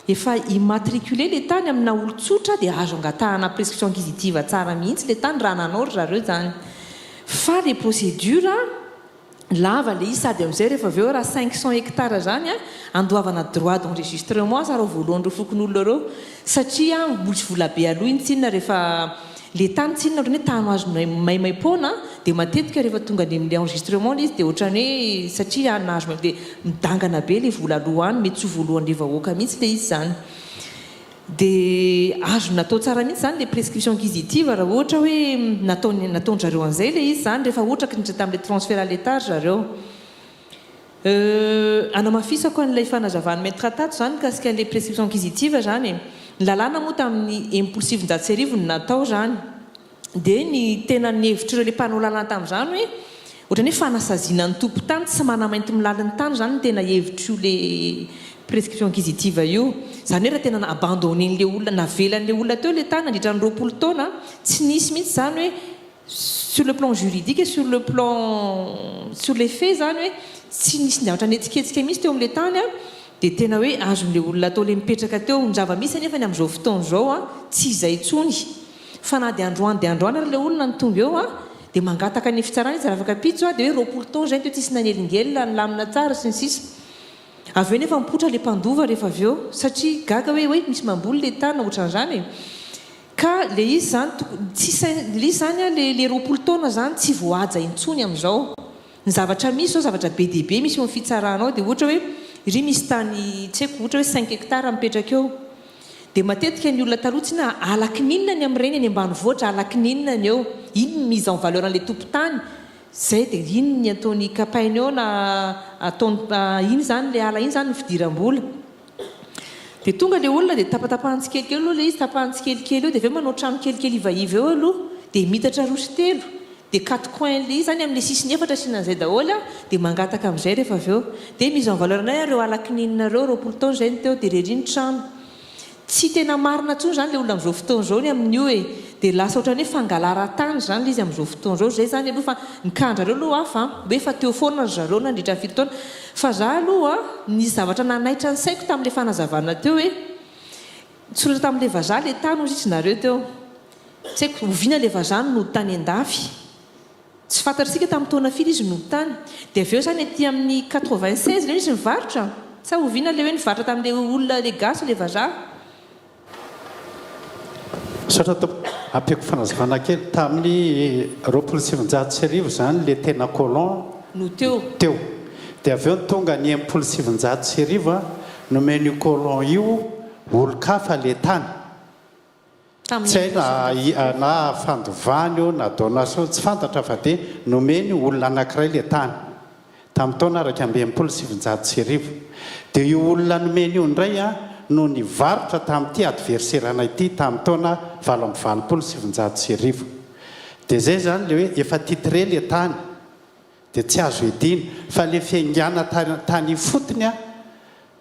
efa immatriculé le tany amina olotsotra dia azo angatahana prescription acquisitive tsara mihitsy le tany raha nanao zareo zany. Fa les procédures lava le izy sady amin'izay rehefa avy eo raha 500 hectares zany andoavana droit d'enregistrement sa raha voalohan'ireo fokon'olona reo satria mbola tsy vola be aloha iny tsinona rehefa le tany tsinona ohatrany hoe tany azo maimaimpona dia matetika rehefa tonga any amin'ilay enregistrement izy dia ohatrany hoe satria nahazo dia midangana be le vola aloha any mety tsy voalohan'le vahoaka mihitsy le izy zany. Dia azo natao tsara mihitsy zany le prescription acquisitive raha ohatra hoe nataon-jareo an'izay le izy zany rehefa ohatra ka nidra tamin'le transfert à l'état zareo. Anamafisako an'ilay fanazavany maître tato zany kasika an'le prescription acquisitive zany ny lalàna moa tamin'ny impulsive njato sy arivo ny natao zany dia ny tena ny hevitr'ireo le mpanao lalàna tamin'izany hoe ohatrany hoe fanasaziana ny tompo tany tsy manamainty milaliny tany zany tena hevitro le prescription acquisitive io zany hoe raha tena abandonen'le olona navelan'le olona teo le tany nandritra ny 20 taona tsy nisy mihitsy zany hoe sur le plan juridique et sur les faits zany hoe tsy nisy zavatra netsiketsika mihitsy teo amin'le tany dia tena hoe azon'le olona atao le mipetraka teo ny zava-misy nefa ny amin'izao fotoana izao tsy izay tsony fa na dia androany dia androany ary le olona ny tonga eo dia mangataka ny fitsarana izy afaka pitso a dia hoe 20 taona zay teo tsisy nanelingelona ny lamina tsara sy ny sisa avy eo nefa mipotra le mpandova rehefa avy eo satria gaga hoe misy mamboly le tany na ohatran'izany ka le izy zany le izy zany a le 20 taona zany tsy voaja intsony amin'izao ny zavatra misy zao zavatra be dehibe misy eo amin'ny fitsaranao dia ohatra hoe ry misy tany tsy haiko ohatra hoe 5 hectara mipetraka eo dia matetika ny olona taloha na alaky ninona ny amin'ireny any ambanivohitra alaky ninona ny eo ino mise en valeur an'ilay tompo-tany zay dia ino ny ataony kapainy eo na ataony iny zany le ala iny zany ny fidiram-bola dia tonga le olona dia tapatapahantsikelikely aloha le izy tapahantsikelikely eo dia aveo manao trano kelikely ivaiva eo aloha dia mitatra roso telo dia 4 coin le izy zany amin'ilay sisiny efatra sinan'izay daholo dia mangataka amin'izay rehefa avy eo dia mise en valeur anay reo alaky nininareo 20 taona zay ny teo dia reriny trano tsy tena marina tsony zany le olona amin'izao fotoana zao ny amin'io dia lasa ohatrany hoe fangalara-tany zany le izy amin'izao fotoana zao zay zany aloha fa nikandra reo aloha hafa hoe fa teo foana zareo nandritra 7 taona fa za aloha nisy zavatra nanaitra ny saiko tamin'ilay fanazavana teo hoe soratra tamin'ilay vazaha le tany ozitrynareo teo tsy haiko oviana le vazahny no tany an-dafy tsy fantatritsika tamin'ny taona firy izy no tany dia avy eo zany aty amin'ny 96 le izy nivarotra sa oviana le hoe nivarotra tamin'ilay olona le gasy le vazaha sotra ampiako fanazavana kely tamin'ny 27 zany le tena colon no teo dia avy eo ny tonga ny 7 nomeny colon io olo-kafa le tany tsy hay na fandovany io na donation tsy fantatra fa dia nomeny olona anankiray le tany tamin'ny taona araka amby 7 dia io olona nomeny io indray no nivarotra tamin'ity adversairana ity tamin'ny taona 7 dia zay zany le hoe efa titre le tany dia tsy azo edina fa le fiaingana tany fotony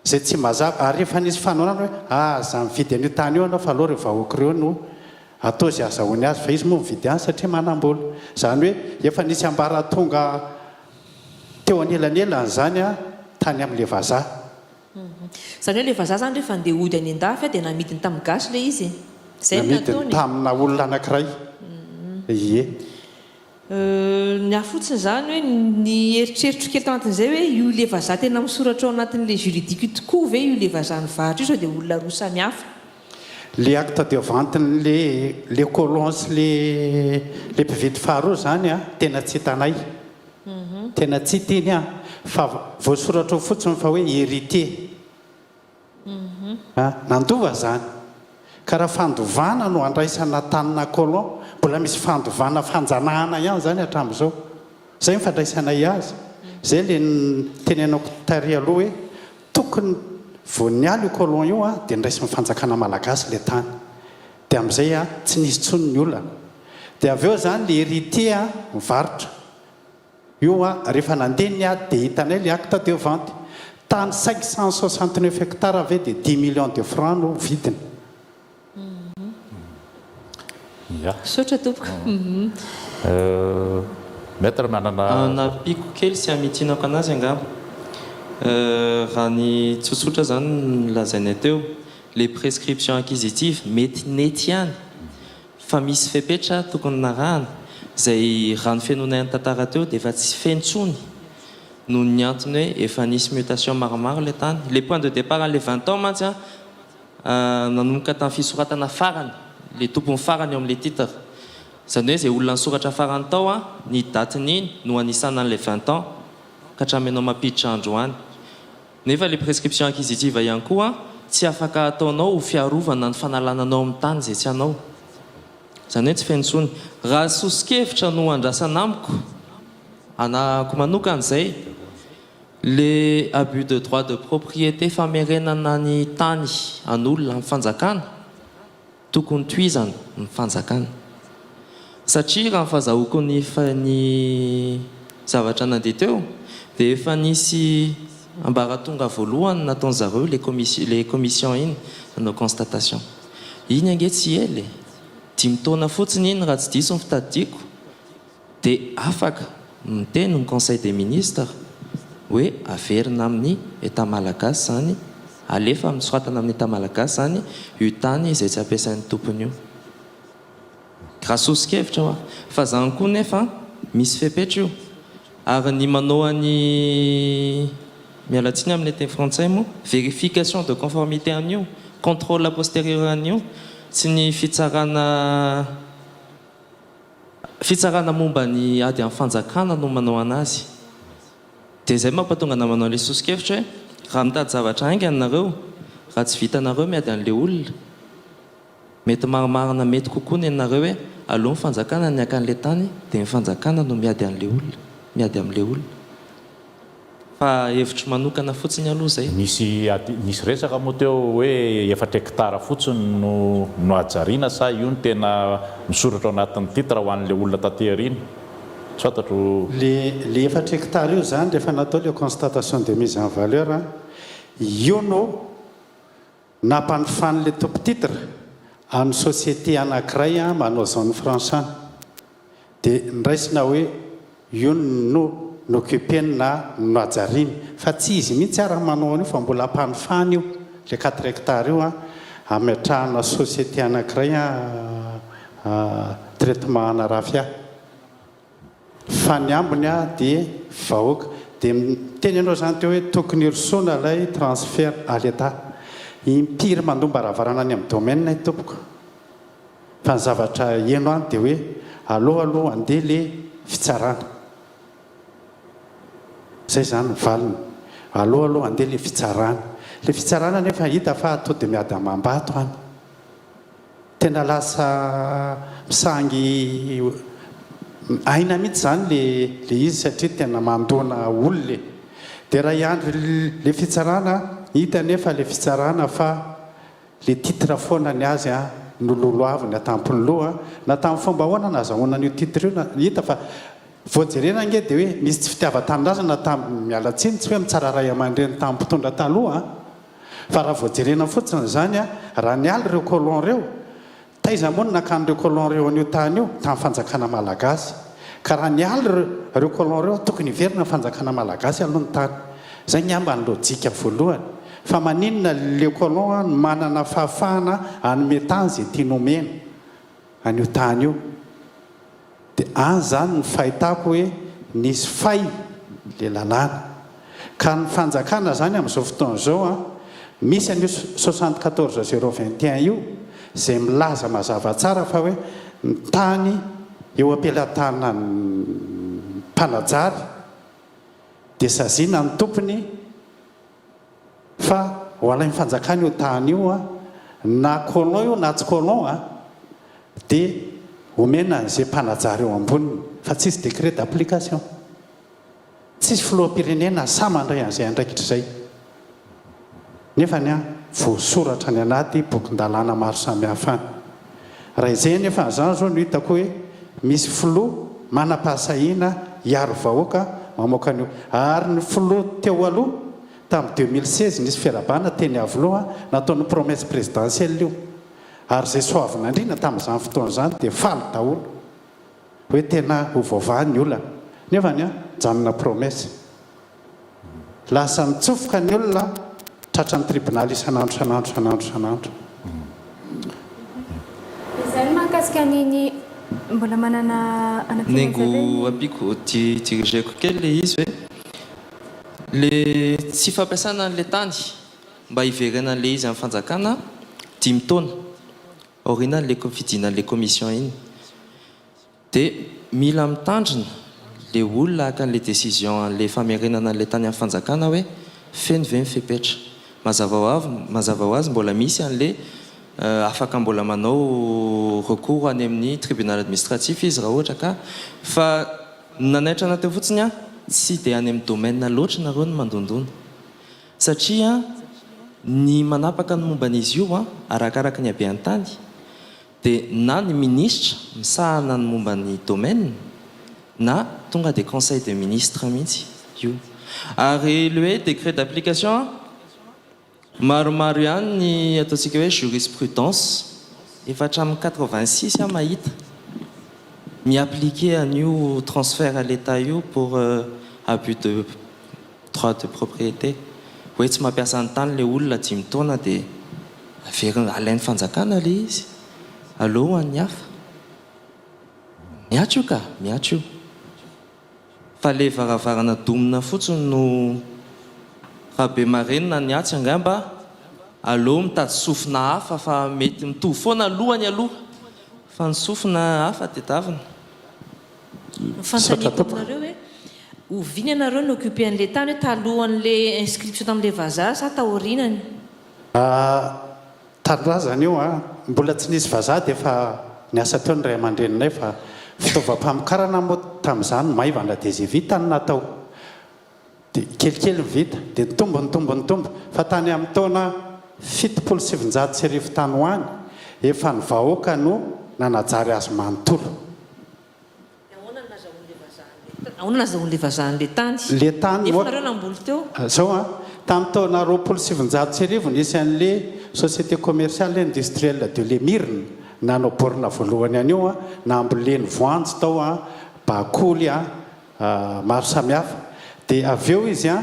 zay tsy mazava ary efa nisy fanaonana hoe za mividy an'io tany io anao fa aloha rehefa vahoakareo no atao zay azahoany azy fa izy moa mividy azy satria manam-bola zany hoe efa nisy ambara tonga teo anelanelany zany tany amin'le vazaha zany hoe le vazaha zany rehefa andeha ody any an-dafy dia namidiny tamin'ny gasy le izy zay namidiny tamina olona anankiray ie ny afotsiny zany hoe ny eritreritro kely tao anatin'izay hoe io le vazaha tena misoratra ao anatin'le juridique io tokoa ve io le vazaha nivarotra io sao dia olona roa samihafa le acte de vente le colon sy le mpividy faharoa zany tena tsy hitanay tena tsy teny fa voasoratra ao fotsiny fa hoe héritier nandova zany ka raha fandovana no andraisana tanina colon mbola misy fandovana fanjanahana ihany zany hatramin'izao zay mifandraisanay azy zay le tenenako tary aloha hoe tokony voanialy io colon io dia ndraisy mifanjakana malagasy le tany dia amin'izay tsy nisy tsony ny olona dia avy eo zany le héritier mivarotra io rehefa nandeny dia hitanay le acte de vente tany 569 hectare ave dia 10 millions de francs no vidiny sotra tompoko maître manana napiko kely sy amitinako anazy angamba raha ny tsotsotra zany lazaina teo les prescriptions acquisitives mety nety ihany fa misy fepetra tokony narahana zay raha ny fenonay ny tantara teo dia efa tsy fentsony noho ny antony hoe efa nisy mutation maromaro le tany les points de départ an'le 20 ans mantsy nanomboka tamin'ny fisoratana farany le tompony farany eo amin'le titre zany hoe zay olona nisoratra farany tao ny datiny no anisana an'le 20 ans ka hatramenao mampiditra androany nefa le prescription acquisitive ihany koa tsy afaka ataonao ho fiarovana ny fanalananao amin'ny tany zay tsy anao zany hoe tsy fentsony raha sosikevitra no andrasana amiko anako manokan'izay le abus de droit de propriété famerenana ny tany an'olona amin'ny fanjakana tokony toizana ny fanjakana satria raha nyfahazahoako ny zavatra nandeha teo dia efa nisy ambaratonga voalohany nataony zareo les commissions iny nanao constatation iny ange tsy ely 10 taona fotsiny iny raha tsy diso ny fitadidiako dia afaka miteny ny conseil des ministres hoe averina amin'ny état malagasy zany alefa misoratana amin'ny état malagasy zany io tany izay tsy ampiasain'ny tompony io raha sosikevitra fa zany koa nefa misy fepetra io ary ny manoany mialatsiny amin'ny teny frantsay moa vérification de conformité an'io contrôle a postérieur an'io sy ny fitsarana momba ny ady amin'ny fanjakana no manao anazy dia zay mampatonga na manao le sosikevitra hoe raha mitady zavatra aingany nareo raha tsy vitanareo miady an'le olona mety marimarina mety kokoa ny anareo hoe aloha ny fanjakana ny akan'le tany dia ny fanjakana no miady an'le olona miady amin'le olona fa hevitry manokana fotsiny aloha zay nisy resaka moa teo hoe 4 hectara fotsiny no ajariana sa io ny tena misoratra ao anatin'ny titre ho an'le olona taterina sotatro le 4 hectara io zany rehefa natao le constatation de mise en valeur io no nampanofan'le top titre amin'ny société anankiray manao zone franchane dia niraisina hoe io no occupeny na no ajariny fa tsy izy mihitsy raha manao an'io fa mbola ampanofany io le 4 hectara io ametrahana société anankiray traitement anarafia fa ny ambony dia vahoaka dia teny anao zany teo hoe tokony hirosoana ilay transfert à l'état impiry mandomba ravarana any amin'ny domaine tompoko fa ny zavatra eno any dia hoe aloha andeha le fitsarana zay zany valiny aloha andeha le fitsarana nefa hita fa atao dia miady amam-bato any tena lasa misangy aina mihitsy zany le izy satria tena mandona olona dia raha iandry le fitsarana hita nefa le fitsarana fa le titre foana ny azy nololo avy ny atampony loha na tamin'ny fomba ahoana nazahoana n'io titre io hita fa voajerena nge dia hoe misy tsy fitiava-tanindraza na tamin'ny mialatsiny tsy hoe mitsara ray aman-dreny tamin'ny mpitondra taloha fa raha voajerena fotsiny zany raha nialy ireo colon reo taiza moa no nakan'ireo colon reo an'io tany io tamin'ny fanjakana malagasy ka raha nialy ireo colon reo tokony hiverina fanjakana malagasy aloha ny tany zay ny amba ny lojika voalohany fa maninona le colon manana fahafahana anome tany zay tianomena an'io tany io dia any zany ny fahitako hoe nisy fay le lalàna ka ny fanjakana zany amin'izao fotoana izao misy an'io 74 021 io zay milaza mazava tsara fa hoe ny tany eo ampelatana ny mpanajary dia saziana ny tompony fa ho alay mifanjakana io tany io na colon io na tsy colon dia omena zay mpanajary eo amboniny fa tsisy décret d'application tsisy filoham-pirenena samandray an'izay andraikitra zay nefany voasoratra ny anaty bokin-dalàna maro samihafa any raha izay nefa zany zao no hitako hoe misy filoha manam-pahasahiana hiaro vahoaka mamoaka an'io ary ny filoha teo aloha tamin'ny 2016 nisy fiarabana teny avoloha nataony promesse présidentielle io ary zay soavina indrina tamin'izany fotoana zany dia faly daholo hoe tena ho vaovahany olona nefany janona promesse lasa mitsofoka ny olona tratra ny tribunal isanandro izany mahakasika niny mbola manana nengo apiko dirigeko kely le izy hoe le tsy fampiasana an'le tany mba hiverena an'le izy amin'ny fanjakana 10 taona aoriana le fidinan'le commission iny dia mila mitandrina le olona akan'le décision an'le famerenana an'le tany amin'ny fanjakana hoe feno ve mifepetra mazava ho azy mbola misy an'le afaka mbola manao recours any amin'ny tribunal administratif izy raha ohatra ka fa nanaitra anateo fotsiny tsy dia any amin'ny domaine loatra nareo no mandondona satria ny manapaka ny momba an'izy io arakaraka ny habeany tany dia na ny ministre misahana ny momba ny domaine na tonga dia conseil de ministre mihitsy io ary le hoe décret d'application maromaro ihany ny ataontsika hoe jurisprudence efa hatramin'ny 86 mahita mi-appliquer an'io transfert à l'état io pour abus de droit de propriété hoe tsy mampiasa ny tany le olona 10 taona dia averina alain'ny fanjakana le izy aloha ny hafa miatso io ka miatso io fa le varavarana domina fotsiny no rahabe marenina ny atsy angamba aloha mitady sofina hafa fa mety mitovy foana lohany aloha fa ny sofina hafa tetavina fantanitnareo hoe oviny anareo ny occupé an'le tany hoe talohan'le inscription tamin'le vazaha sa taorinany tarazana io a mbola tsy nisy vazaha dia fa niasa teo ny ray aman-dreninay fa fitaovam-pamokarana moa tamin'izany maivana dia zay vita ny natao dia kelikely ny vita dia nitombo fa tany amin'ny taona 770 tany hoany efa ny vahoaka no nanajary azy manontolo ahoana nazahoan'le vazahan'le tany le tany efa nareo namboly teo zao a tamin'ny taona 770 nisy an'le société commerciale industrielle de lemirina nanao borina voalohany an'io a namboleny voanjo tao a bakoly a maro samihafa dia avy eo izy a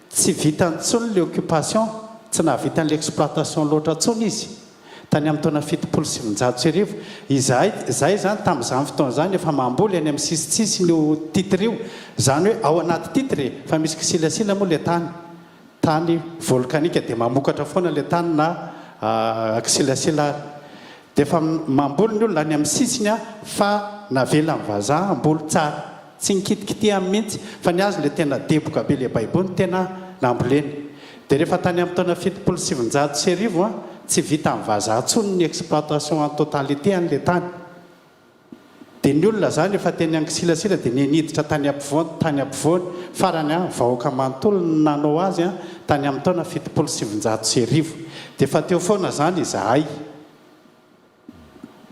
tsy vitantsony le occupation tsy nahavita n'le exploitation loatra ntsony izy tany amin'ny taona 770 izahay zany tamin'izany fotoana zany efa mamboly any amin'ny sisitsisy no titre io zany hoe ao anaty titre fa misy kisilasila moa le tany volkanika dia mamokatra foana le tany na kisilasila dia efa mamboly ny olona any amin'ny sisiny a fa navela ny vazaha amboly tsara tsy nikitikity amin'ny mihitsy fa ny azy le tena deboka be le baibo ny tena namboleny dia rehefa tany amin'ny taona 770 a tsy vita amin'ny vazaha tsony ny exploitation en totalité an'le tany dia ny olona zany efa teny ankisilasila dia niniditra tany ampovoany farany a vahoaka manontolo ny nanao azy a tany amin'ny taona 770 dia efa teo foana zany izahay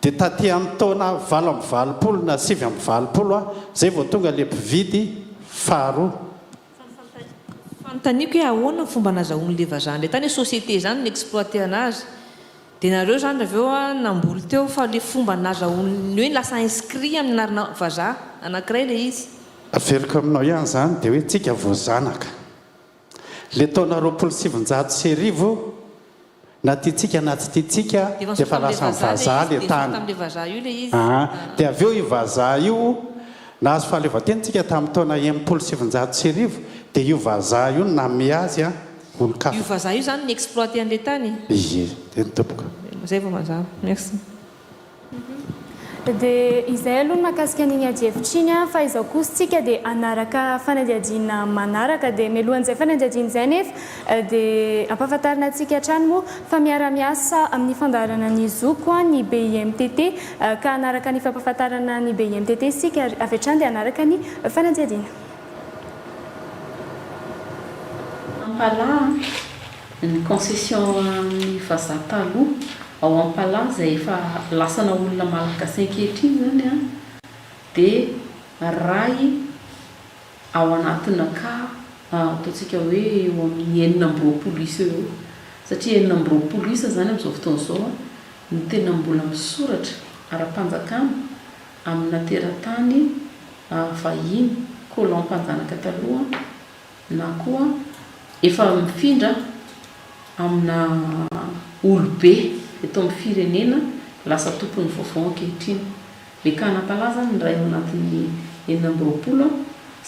dia taty amin'ny taona 8 na 7 a zay vao tonga le mpividy faharoa fanontaniako hoe ahoana fomba nazahoan'le vazahan'le tany hoe société zany ny exploité anazy dia nareo zany aveo a namboly teo fa le fomba nazahoany hoe lasa inscrit amin'ny anarana vazaha anankiray le izy averiko aminao ihany zany dia hoe tsika voazanaka le taona 770 na tiatsika na tsy tiatsika dia fa lasa vazaha le tany dia avy eo io vazaha io nahazo fahaleovatentsika tamin'ny taona 770 dia io vazaha io name azy a olo-kafa io vazaha io zany ny exploité an'le tany ie dia nitopoka zay vao mazava merci dia izay aloha mahakasika an'iny adihevitriny a fa izao kositsika dia anaraka fanadiadiana manaraka dia mialohan'izay fanadiadiana izay nefa dia ampahafantarina antsika hatrany moa fa miara-miasa amin'ny fandarana ny zoko a ny BIMTT ka anaraka ny fampahafantarana ny BIMTT sika avy hatrany dia anaraka ny fanadiadiana ampala ny concession amin'ny vazaha taloha ao ampala zay efa lasana olona malagasy ankehitriny zany a dia ray ao anatina ka ataontsika hoe eo amin'ny 9 isa eo satria 9 isa zany amin'izao fotoana izao a no tena mbola misoratra ara-panjakana amina teratany vahiny colon-mpanjanaka taloha na koa efa mifindra amina olobe eto amin'ny firenena lasa tompony vaovao ankehitriny le kanapalaza ny ray ao anatin'ny 9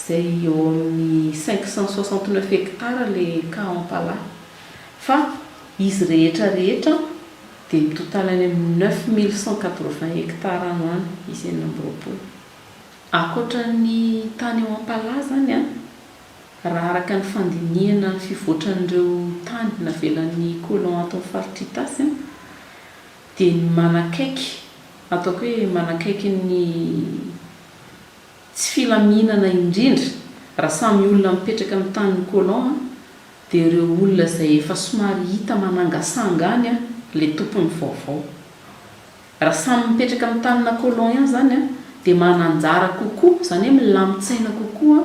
zay eo amin'ny 569 hectara le ka ampala fa izy rehetra dia mitotalany amin'ny 9180 hectara anoany izy 9 akoatra ny tany ao ampala zany a raha araka ny fandinihana ny fivoatran'ireo tany navelan'ny colon ato amin'ny faritry tasy dia ny manakaiky ataoko hoe manakaiky ny tsy filaminana indrindra raha samy olona mipetraka amin'ny tany colon dia ireo olona izay efa somary hita manangasanga any a le tompony vaovao raha samy mipetraka amin'ny tanina colon ihany zany a dia mananjara kokoa izany hoe milamitsaina kokoa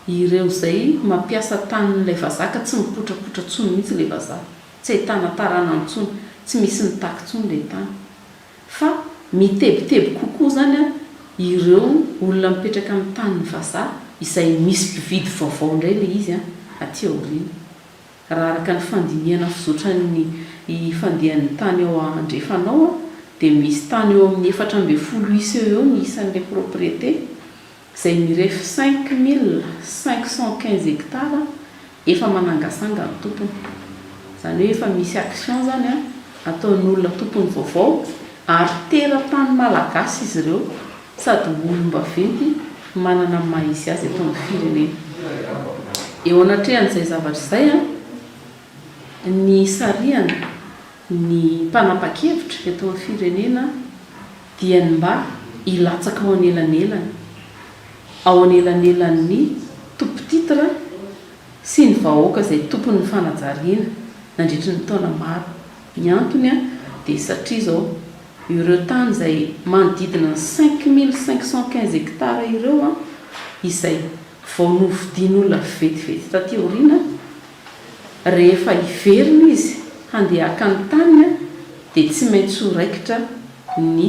ireo izay mampiasa tanin'ilay vazaka tsy mipotrapotra tsony mihitsy le vazaha tsy ahitana tarana ntsony tsy misy nitaky tsony le tany fa mitebiteby kokoa zany a ireo olona mipetraka amin'ny tanin'ny vazaha izay misy mpividy vaovao indray le izy a aty aoriana raha araka ny fandinihana fizoatran'ny fandehan'ny tany ao andrefanao a dia misy tany eo amin'ny 420 isa eo ny isan'ilay propriété izay mirefy 5515 hectara efa manangasanga ny tompony. Izany hoe efa misy action zany ataon'olona tompony vaovao ary tera-tany malagasy izy ireo sady olom-baventy manana mahisy azy eto amin'ny firenena. Eo anatrehan'izay zavatra izay ny sariana ny mpanapa-kevitra eto amin'ny firenena dia ny mba ilatsaka ao anelanelany, ao anelanelan'ny tompo-titra sy ny vahoaka izay tompony ny fanajariana nandritry ny taona maro. Ny antony dia satria izao ireo tany izay manodidina ny 5515 hectara ireo izay vao novidian'olona vetivety taty aoriana, rehefa hiverina izy handeha haka ny taniny dia tsy maintsy ho raikitra ny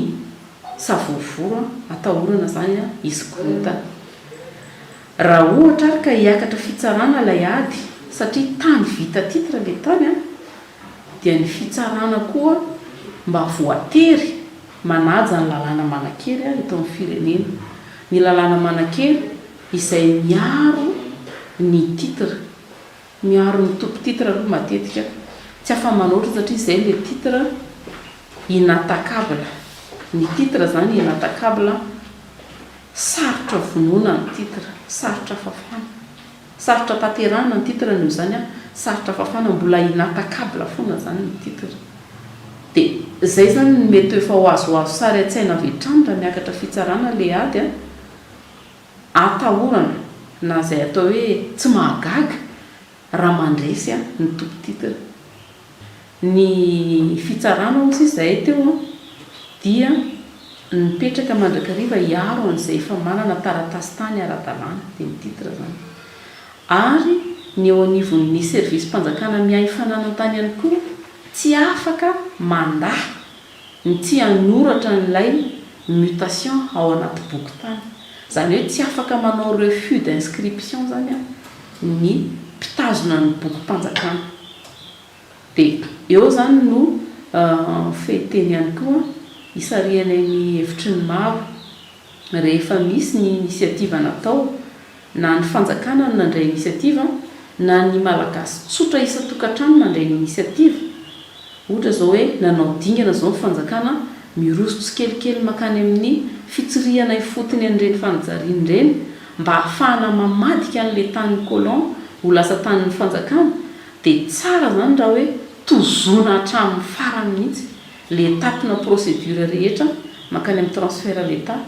savovoro atahorana zany izy korotana. Raha ohatra ary ka hiakatra fitsarana ilay ady satria tany vita titra ilay tany dia ny fitsarana koa mba voatery manaja ny lalàna manan-kery eto amin'ny firenena. Ny lalàna manan-kery izay miaro ny titra, miaro ny tompo-titra aloha matetika tsy afa-manoatra satria izay ilay titra inatakabla. Ny titra zany inatakabla, sarotra vonoana ny titra, sarotra fafana, sarotra tanterana ny titra noho izany sarotra fafana, mbola inatakabla foana zany ny titra. Dia izay zany ny mety efa ho azoazo sary an-tsaina avy hatrany raha miakatra fitsarana ilay ady atahorana na izay atao hoe tsy mahagaga raha mandresy ny tompo-titra. Ny fitsarana ozy izay teo dia nipetraka mandrakariva hiaro an'izay efa manana taratasy tany ara-dalàna dia ny titra zany. Ary ny eo anivon'ny servisy mpanjakana miahy fananan-tany ihany koa tsy afaka mandahy ny tsy hanoratra n'ilay mutation ao anaty boky tany. Izany hoe tsy afaka manao refus d'inscription zany ny mpitazona ny boky mpanjakana. Dia eo zany no fehiteny ihany koa isarianay ny hevitry ny maro rehefa misy ny inisiativa natao na ny fanjakana ny nandray inisiativa na ny malagasy tsotra isa-tokantrano nandray ny inisiativa. Ohatra zao hoe nanao dingana zao ny fanjakana miroso tsikelikely makany amin'ny fitsiriana ifotony an'ireny fanajariana ireny mba hahafahana mamadika an'ilay tanin'ny colon ho lasa tanin'ny fanjakana. Dia tsara zany raha hoe tozona hatramin'ny farany mihitsy le tapina procédure rehetra makany amin'ny transfert l'État,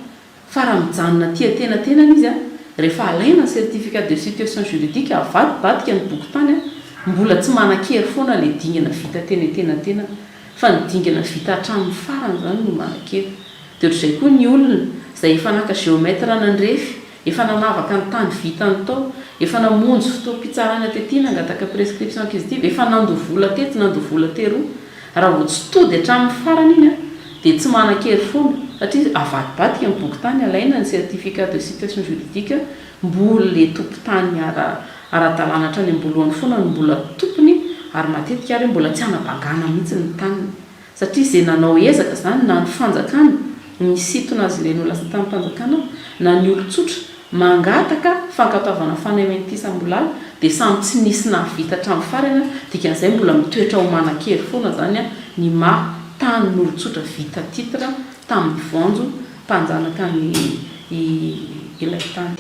fa raha mijanona tia-tenatenany izy rehefa alaina ny certificat de situation juridique avadibadika ny boky tany mbola tsy manan-kery foana le dingana vita teny tena fa ny dingana vita hatramin'ny farany zany no manan-kery. Dia ohatr'izay koa ny olona izay efa naka géomètre nandrefy, efa nanavaka ny tany vitany tao, efa namonjy fotoam-pitsarana tety nangataka prescription acquisitive, efa nandovola tety nandovola teroa, raha tsy tody hatramin'ny farany iny dia tsy manan-kery foana satria avadibadika ny boky tany alaina ny certificat de situation juridique mbola le tompo-tany ara-dalàna hatrany amboloany foana no mbola tompony ary matetika ary mbola tsy hanabangana mihitsy ny taniny satria izay nanao ezaka zany na ny fanjakana ny sitona azy ilay no lasa tamin'ny fanjakana na ny olon-tsotra mangataka fankataovana fanahy ity sambolala dia samy tsy nisy navita hatramin'ny farany dikan'izay mbola mitoetra ho manan-kery foana zany ny tany n'olon-tsotra vita titra tamin'ny vonjo mpanjanaka ny ilay tany.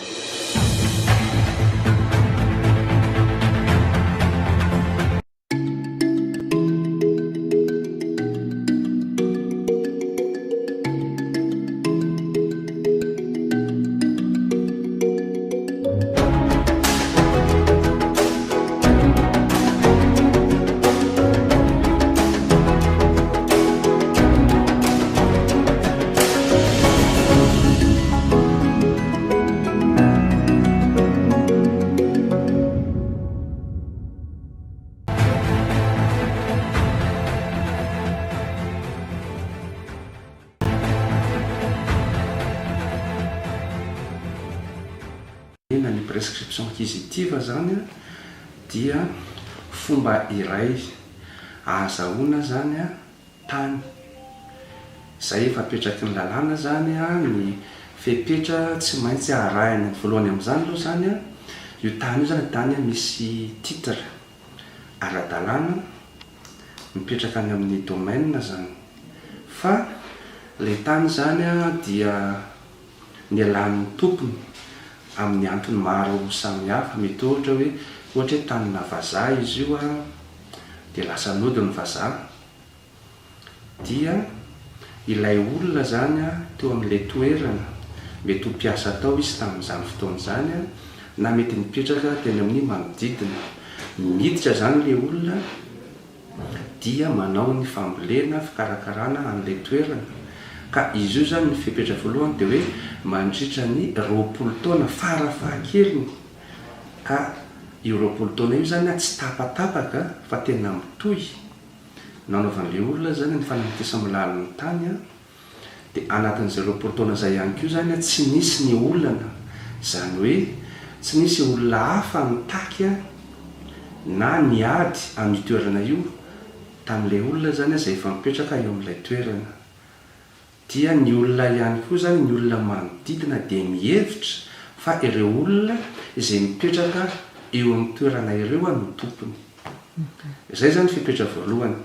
Ny prescription acquisitive zany dia fomba iray ahazahoana zany tany izay efa apetraky ny lalàna zany ny fepetra tsy maintsy arahiny voalohany amin'izany aloha zany a io tany io zany tany misy titre ara-dalàna mipetraka any amin'ny domaine zany fa le tany zany a dia ny alan'ny tompony amin'ny antony maro samihafa mety ohatra hoe tanina vazaha izy io a dia lasa nody ny vazaha dia ilay olona zany a teo amin'ilay toerana mety ho mpiasa tao izy tamin'izany fotoana zany a na mety mipetraka teny amin'ny manodidina miditra zany le olona dia manao ny fambolena fikarakarana an'ilay toerana ka izy io zany ny fipetra voalohany dia hoe mandritra ny 20 taona farafahakeliny ka io 20 taona io zany a tsy tapatapaka fa tena mitohy nanaovan'le olona zany ny fanamtesa milalin'ny tany a dia anatin'izay 20 taona zay ihany koa zany a tsy nisy ny olana zany hoe tsy nisy olona hafa nitaky a na niady amin'ny toerana io tamin'ilay olona zany a zay efa mipetraka eo amin'ilay toerana dia ny olona ihany koa zany ny olona manodidina dia mihevitra fa ireo olona izay mipetraka eo amin'ny toerana ireo a no tompony izay zany fipetra voalohany.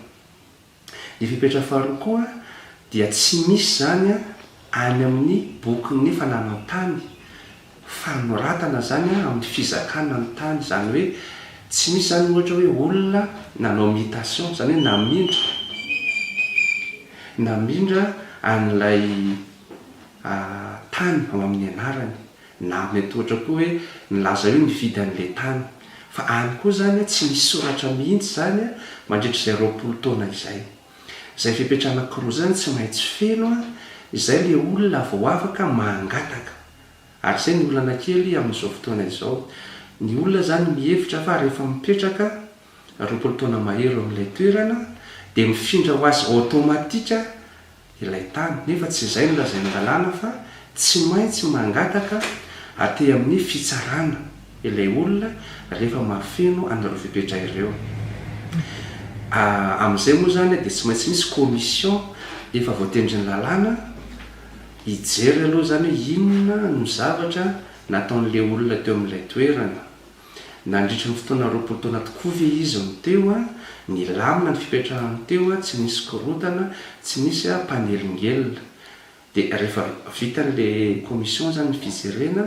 Ny fipetra faharoa koa dia tsy misy zany a any amin'ny bokin'ny fananantany fanoratana zany a amin'ny fizakana ny tany zany hoe tsy misy zany ohatra hoe olona nanao mutation zany hoe namindra an'ilay tany ao amin'ny anarany na mety ohatra koa hoe nilaza io ny vidy an'ilay tany fa any koa zany a tsy misy soratra mihitsy zany a mandritra izay 20 taona izay fipetra anankiroa zany tsy maintsy feno a izay le olona vao afaka mangataka ary izay ny olana kely amin'izao fotoana izao ny olona zany mihevitra fa rehefa mipetraka 20 taona mahery amin'ilay toerana dia mifindra ho azy automatika ilay tany nefa tsy izay no lazay ny-dalàna fa tsy maintsy mangataka aty amin'ny fitsarana ilay olona rehefa mafeno an'ireo fipetra ireo. Amin'izay moa zany dia tsy maintsy misy commission efa voatendry ny lalàna hijery aloha zany hoe inona no zavatra nataon'ilay olona teo amin'ilay toerana nandritra ny fotoana 20 taona tokoa ve izy ny teo a ny lamina ny fipetrahany teo a tsy nisy korotana tsy nisy a mpanelongelona dia rehefa vitan'le commission zany ny fijerena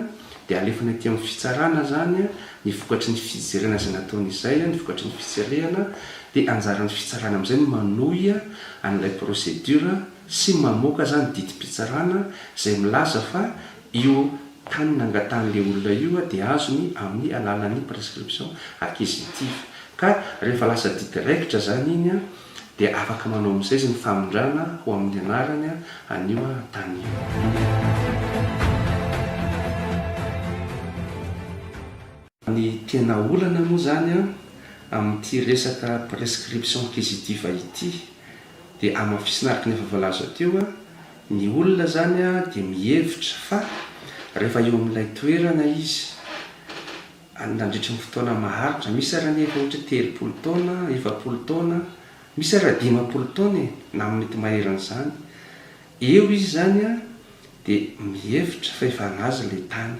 dia alefana aty amin'ny fitsarana zany a ny vokatry ny fijerena izay nataon'izay ny vokatry ny fijerena dia anjaran'ny fitsarana amin'izay ny manohy an'ilay procédure sy mamoaka zany didim-pitsarana izay milaza fa io tany nangatan'le olona io a dia azony amin'ny alalan'ny prescription acquisitive ka rehefa lasa didy raikitra zany iny a dia afaka manao amin'izay izy ny famondrana ho amin'ny anarany anio a tany io. Ny tena olana moa zany a amin'ity resaka prescription acquisitive ity dia amafisinaarika ny efa voalaza teo a ny olona zany a dia mihevitra fa rehefa eo amin'ilay toerana izy nandritra ny fotoana maharitra misy raha ny efa ohatra 30 taona 20 taona misy raha 50 taona na mety maheran'izany eo izy zany a dia mihevitra fa efa nazy ilay tany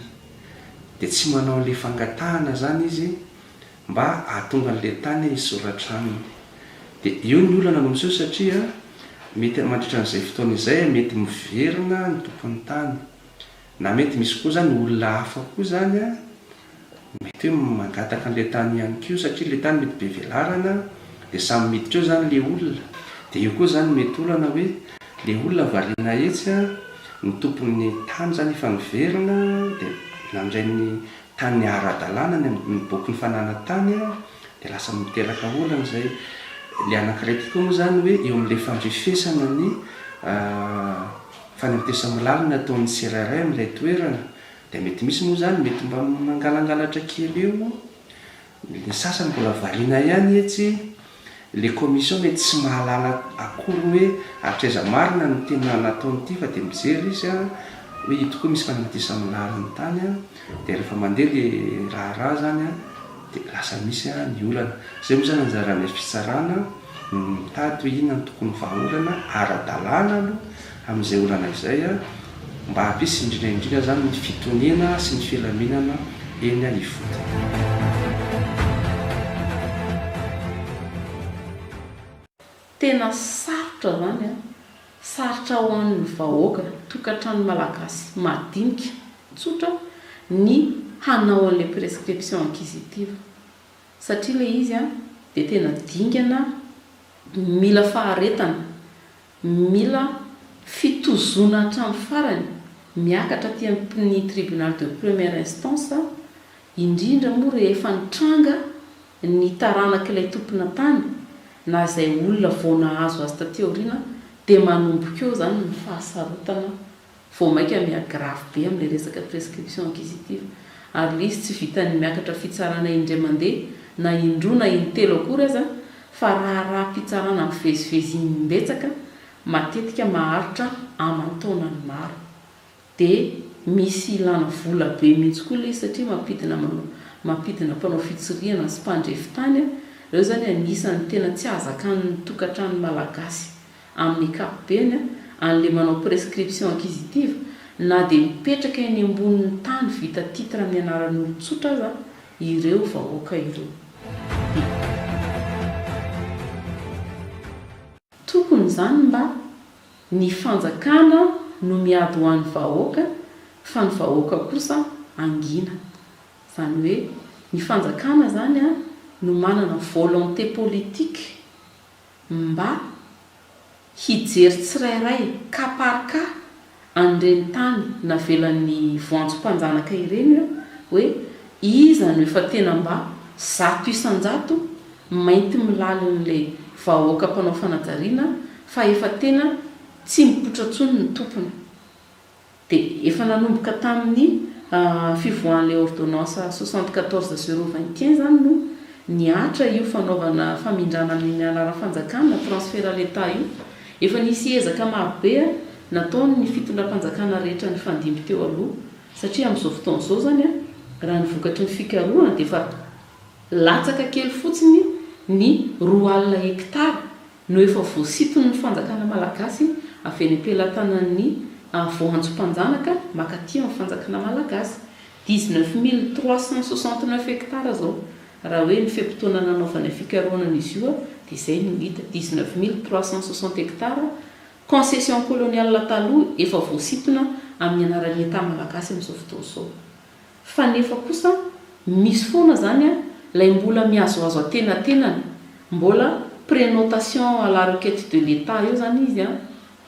dia tsy manao an'ilay fangatahana zany izy mba ahatonga an'ilay tany hisoratra aminy dia eo ny olana no amin'izao satria mety mandritra n'izay fotoana izay mety miverina ny tompon'ny tany na mety misy koa zany olona hafa koa zany a mety hoe mangataka an'ilay tany ihany koa satria ilay tany mety be velarana dia samy miditra eo zany le olona dia io koa zany mety olana hoe le olona variana etsy a ny tompon'ny tany zany efa miverina dia nandray ny tany ara-dalàna ny bokin'ny fananantany a dia lasa miteraka olana izay le anankiray koa moa zany hoe eo amin'ilay fandrefesana ny fanamtesamilala ataon'ny tsirairay amin'ilay toerana dia mety misy moa zany mety mba mangalangalatra kely eo ny sasany mbola variana ihany etsy le commission mety tsy mahalala akory hoe atraiza marina ny tena nataonyity fa dia mijery izy a hoe ito koa misy fanamtesamilala ny tany a dia rehefa mandeha le raharaha zany a dia lasa misy a ny olana izay moa zany anjaran'ny fitsarana mitady hoe inona ny tokony vahaolana ara-dalàna aloha amin'izay olana izay a mba hampisy indrindraindrindra zany ny fitoniana sy ny filaminana eny Ifota. Tena sarotra zany sarotra ho an'ny vahoaka tokantrano malagasy madinika tsotra ny hanao an'ilay prescription acquisitive satria ilay izy dia tena dingana, mila faharetana, mila fitozona hatramin'ny farany, miakatra aty amin'ny tribunal de première instance, indrindra moa rehefa nitranga ny taranak'ilay tompona tany na izay olona vao nahazo azy taty aoriana dia manomboka eo zany ny fahasarotana vao maika miagrafy be amin'ilay resaka prescription acquisitive. Ary izy tsy vitany miakatra fitsarana indray mandeha na indroa na intelo akory aza, fa raha fitsarana mivezivezimbetsaka matetika maharitra aman-taonany maro dia misy ilana vola be mihitsy koa ilay satria mampidina mpanao fitsiriana sy mpandrefitany. Reo zany anisan'ny tena tsy azakan'ny tokantrano malagasy amin'ny kapobeny an'ilay manao prescription acquisitive na dia mipetraka eny ambonin'ny tany vita titre amin'ny anaran'olon-tsotra aza ireo vahoaka ireo. Tokony zany mba ny fanjakana no miady ho an'ny vahoaka fa ny vahoaka kosa angina. Zany hoe ny fanjakana zany no manana volonté politique mba hijery tsirairay kaparka an'ireny tany navelan'ny voanjom-panjanaka ireny hoe iza no efa tena mba 100 isan-jato mainty milalin'ilay vahoaka mpanao fanajariana fa efa tena tsy mipotra tsony ny tompony. Dia efa nanomboka tamin'ny fivoahan'ilay ordonnance 74/021 zany no niatra io fanaovana famindrana amin'ny anaran'ny fanjakana transfert à l'état io. Efa nisy ezaka marobe nataony fitondram-panjakana rehetra ny fandimby teo aloha satria amin'izao fotoana izao zany raha ny vokatry ny fikarohana dia efa latsaka kely fotsiny ny 2,000 hektara no efa voasitony ny fanjakana malagasy avy any am-pelantanan'ny voanjom-panjanaka makaty amin'ny fanjakana malagasy 19 369 hektara zao. Raha hoe ny feim-potoana nanaovana fikarohana izy io dia izay no hita 19 360 hektara. Concession coloniale taloha efa voasitona amin'ny anaran'ny eta malagasy amin'izao fotoana izao. Fa nefa kosa misy foana zany lay mbola miazoazo atenatenany, mbola prénotation à la requête de l'état io zany izy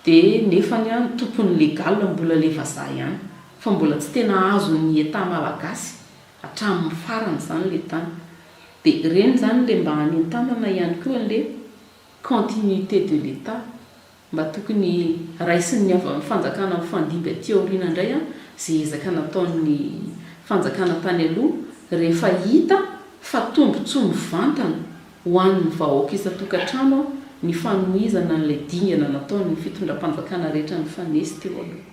dia nefany tompony légal mbola le vazaha ihany fa mbola tsy tena azo ny eta malagasy hatramin'ny farany zany le tany. Dia reny zany le mba hanentanana ihany koa an'le continuité de l'état mba tokony raisin'ny fanjakana amin'ny fandimby aty aoriana indray izay ezaka nataon'ny fanjakana tany aloha rehefa hita fa tombontsoa mivantana ho an'ny vahoaka isan-tokantrano ny fanohizana n'ilay dingana nataon'ny fitondram-panjakana rehetra ny fanesy teo aloha.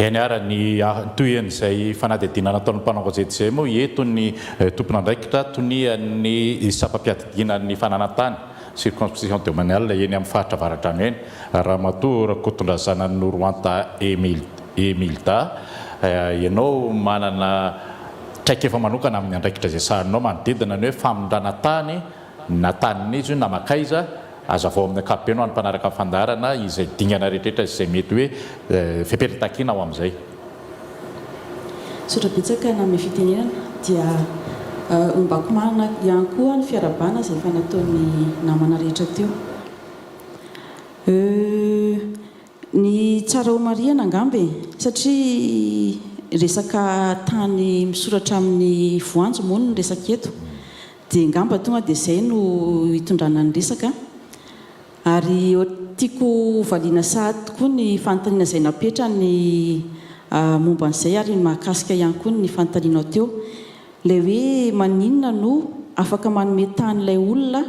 Eniara ny toyan'izay fanadidina nataon'ny mpanao gazety izay moa eto ny tompon'andraikitra tonian'ny sapam-piadidiana ny fananantany circonscription domaniale eny amin'ny faritra avaratrano eny Ramatoa Rakotondrazana Noroanta Emilda. Ianao manana traika efa manokana amin'ny andraikitra izay sahanao manodidina ny hoe famindrana tany na tanin'izy na makaiza azavao amin'ny ankapobeny ho an'ny mpanaraka fandarana izay dingana rehetrarehetra izay mety hoe fipetratakina ao amin'izay. Sotrabetsaka na amin'ny fitenenana dia ombako manana ihany koa ny fiarabana izay efa nataon'ny namana rehetra teo. Ny tsara homariana angambe satria resaka tany misoratra amin'ny voanjo moa no resaka eto dia ngamba tonga dia izay no hitondrana ny resaka ary tiako valiana sahady tokoa ny fanontaniana izay napetra ny momba an'izay ary mahakasika ihany koa ny fanontanianao teo ilay hoe maninona no afaka manome tany ilay olona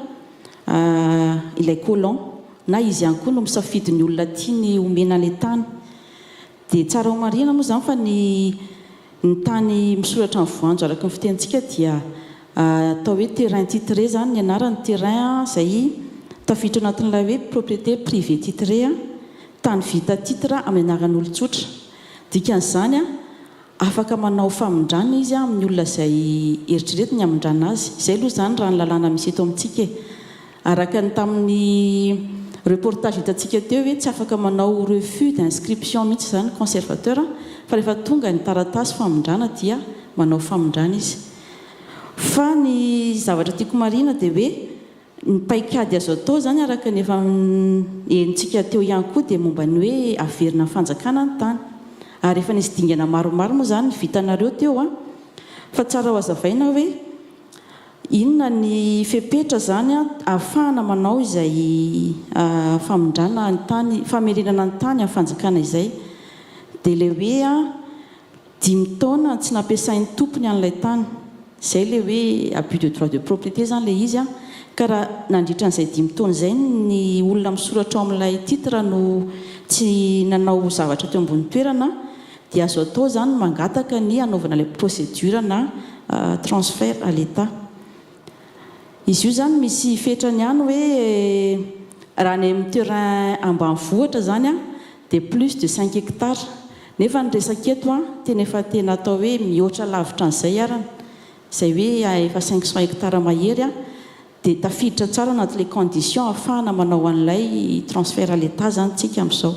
ilay colon na izy ihany koa no misafidy ny olona tiany omena ilay tany dia tsara ho marina moa izany fa ny tany misoratra ny voanjo araka ny fitentsika dia atao hoe terrain titré zany ny anarany terrain izay tafiditra anatin'ilay hoe propriété privé titré tany vita titre amin'ny anaran'olon-tsotra dikan'izany afaka manao famondrana izy amin'ny olona izay eritreretiny hamondrana azy izay aloha zany raha ny lalàna misy eto amintsika araka ny tamin'ny reportage hitantsika teo hoe tsy afaka manao refus d'inscription mihitsy zany conservateur fa rehefa tonga ny taratasy famondrana dia manao famondrana izy fa ny zavatra tiako marina dia hoe ny paikady azo atao zany araka ny efa entsika teo ihany koa dia momba ny hoe averina ny fanjakana ny tany ary efa nisy dingana maromaro moa zany vitanareo teo fa tsara ho azavaina hoe inona ny fepetra zany ahafahana manao izay famondrana ny tany famerenana ny tany amin'ny fanjakana izay dia le hoe 10 taona tsy nampiasain'ny tompony an'ilay tany izay le hoe abus de droit de propriété zany le izy ka raha nandritra n'izay 10 taona izay ny olona misoratra ao amin'ilay titre no tsy nanao zavatra teo ambony toerana dia azo atao zany mangataka ny anaovana ilay procédure na transfert à l'état izy io zany misy fetrany ihany hoe raha ny amin'ny terrain ambanivohitra zany dia plus de 5 hectares nefa ny resaka eto tena efa tena atao hoe mihoatra lavitra an'izay arany izay hoe efa 500 hectares mahery dia tafiditra tsara anatin'ilay condition ahafahana manao an'ilay transfert à l'état zany tsika amin'izao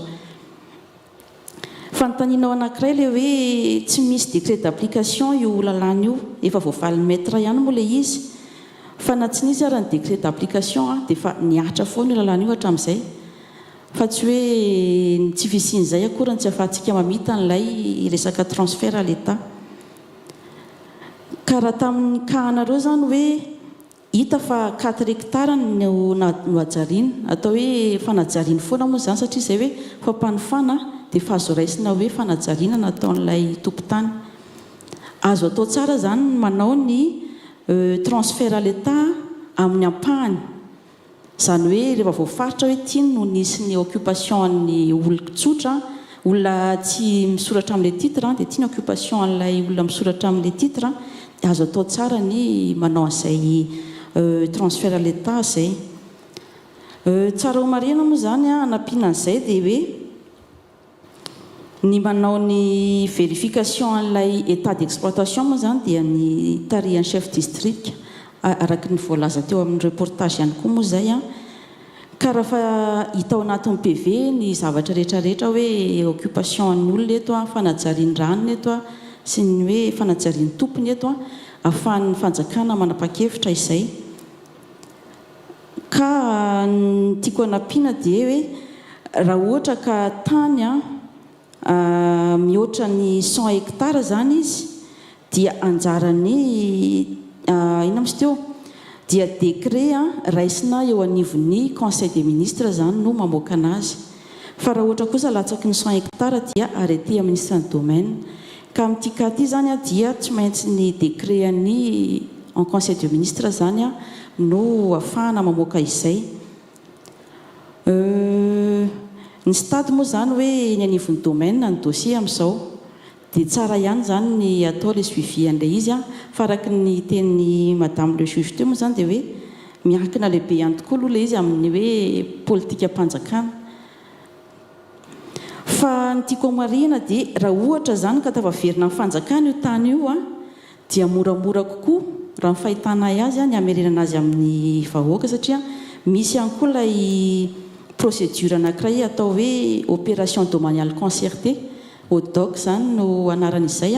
fanontanianao anankiray le hoe tsy misy décret d'application io lalàna io efa voavaly maître ihany moa le izy fa na tsy nisy ary ny décret d'application dia fa niatra foana io lalàna io hatramin'izay fa tsy hoe tsy fisian'izay akory ny tsy ahafahantsika mamita n'ilay resaka transfert à l'état ka raha tamin'ny kahanareo zany hoe hita fa 4 hectares no ajariana atao hoe fanajariana foana moa zany satria izay hoe fampanofana dia fa azo raisina hoe fanajariana nataon'ilay tompon-tany azo atao tsara zany manao ny transfert à l'état amin'ny ampahany izany hoe rehefa voafaritra hoe tiany no nisy ny occupation an'ny olon-tsotra olona tsy misoratra amin'ilay titre dia tiany occupation an'ilay olona misoratra amin'ilay titre azo atao tsara ny manao an'izay transfert à l'état izay tsara ho marina moa zany hanampiana an'izay dia hoe ny manao ny vérification an'ilay état d'exploitation moa zany dia ny tarihan'ny chef district araky ny voalaza teo amin'ny reportage ihany koa moa zay ka raha fa hita ao anatin'ny PV ny zavatra rehetrarehetra hoe occupation an'ny olona eto fanajariany ranony eto sy ny hoe fanajariany tompony eto ahafahan'ny fanjakana manapa-kevitra izay ka ny tiako hanampiana dia hoe raha ohatra ka tany mihoatra ny 100 hectares zany izy dia anjarany ina misy teo dia décret raisina eo anivon'ny conseil des ministres zany no mamoaka anazy fa raha ohatra kosa latsaky ny 100 hectares dia arrêté ministre ny domaine ka amin'ity cas ity zany dia tsy maintsy ny décret any en conseil des ministres zany no ahafahana mamoaka izay ny stade moa zany hoe ny anivon'ny domaine ny dossier amin'izao dia tsara ihany zany ny atao le suivi an'ilay izy fa araky ny teny madame le juge teo moa zany dia hoe miankina lehibe ihany tokoa aloha le izy amin'ny hoe politika mpanjakana fa ny tiako marina dia raha ohatra zany ka tafaverina amin'ny fanjakana io tany io dia moramora kokoa raha ny fahitana azy ny amerenana azy amin'ny vahoaka satria misy ihany koa ilay procédure anankiray atao hoe opération domaniale concertée ODOC zany no anaran'izay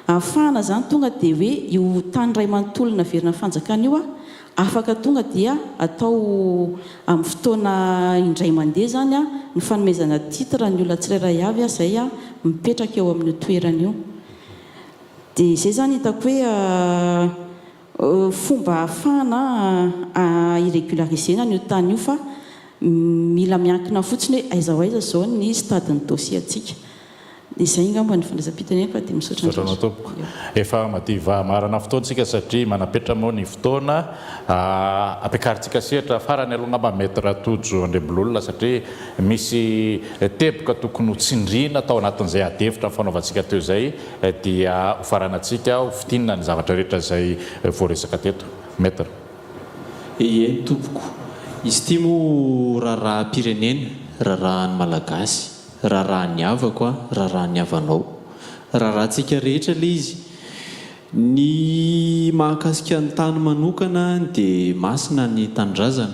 ahafahana zany tonga dia hoe io tany ray manontolona verina fanjakana io afaka tonga dia atao amin'ny fotoana indray mandeha zany ny fanomezana titre ny olona tsirairay avy izay mipetraka eo amin'ny toerana io dia izay zany hitako hoe fomba ahafahana irégularisena ny tany io fa mila miankina fotsiny hoe aiza ho aiza zao ny stadiny dossier atsika. Izay ngamba ny fandraisam-pirenena fa dia misaotra tompoko. Efa mativa marana fotoantsika satria manapetra moa ny fotoana ampiakarintsika sehatra farany aloha ngamba metra tojo andrebololona satria misy teboka tokony ho tsindriana tao anatin'izay adevitra ny fanaovantsika teo izay dia ho faranantsika ho fitinina ny zavatra rehetra izay voaresaka teto. Metra. Ie tompoko. Izy ity moa raharaha-pirenena, raharahan'ny malagasy, raharahan'ny havako a, raharahan'ny havanao. Raharahantsika rehetra le izy. Ny mahakasika ny tany manokana dia masina ny tanindrazana.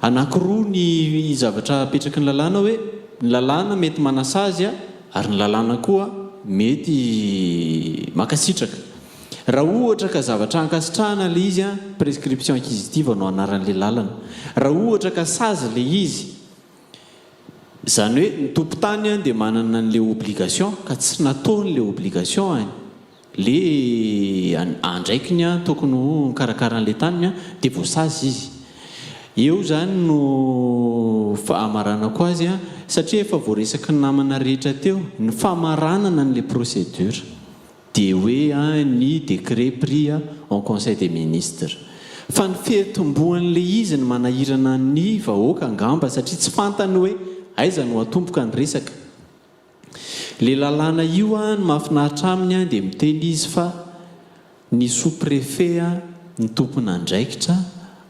Anankiroa ny zavatra apetraky ny lalàna hoe ny lalàna mety manasazy ary ny lalàna koa mety makasitraka. Raha ohatra ka zavatra ankasitrahana le izy prescription acquisitive no anaran'le lalana. Raha ohatra ka sazy le izy, zany hoe ny tompon-tany dia manana an'le obligation ka tsy nataon'le obligation le andraikiny tokony mikarakaran'le taniny dia voasazy izy. Eo zany no fahamaranako azy satria efa voaresaka ny namana rehetra teo ny famaranana n'le procédure dia hoe ny décret pris en conseil des ministres. Fa ny fitomboan'le izy ny manahirana ny vahoaka angamba satria tsy fantany hoe aiza no atomboka ny resaka. Le lalàna io no mahafinaritra aminy dia miteny izy fa ny sous-préfet ny tompona andraikitra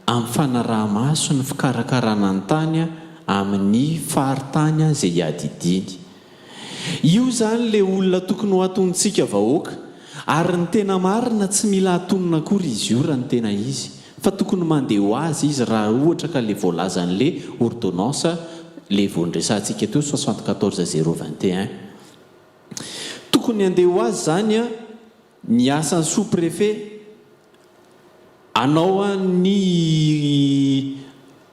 amin'ny fanaraha-maso ny fikarakarana ny tany amin'ny faritany izay hiadidiny. Io zany le olona tokony ho atonitsika vahoaka ary ny tena marina tsy mila atonina akory izy io raha ny tena izy fa tokony mandeha ho azy izy raha ohatra ka le voalazan'le ordonnance le voandresantsika teo 74/021. Tokony andeha ho azy zany ny asan'ny sous-préfet anao ny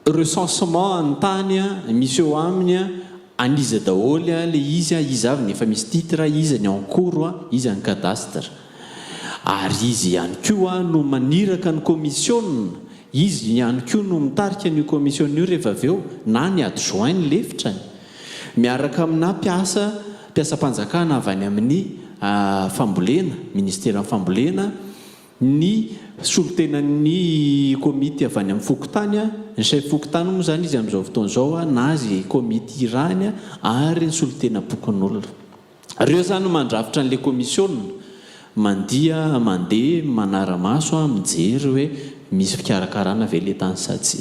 recensement ny tany misy eo aminy aniza daholy le izy izy avy nefa misy titre izy ny encours izy ny cadastre ary izy ihany koa no maniraka ny commission izy ihany koa no mitarika ny commission io rehefa avy eo na ny adjoint ny lefitrany miaraka amina mpiasa-panjakana avy any amin'ny fambolena ministère fambolena ny solotenan'ny komity avy any amin'ny fokotany ny chef fokotany moa zany izy amin'izao fotoan'izao na azy komity irany ary ny solotena bokon'olona. Reo zany mandrafitra n'le commission mandeha manara-maso mijery hoe misy fikarakarana ve le tany sa tsy.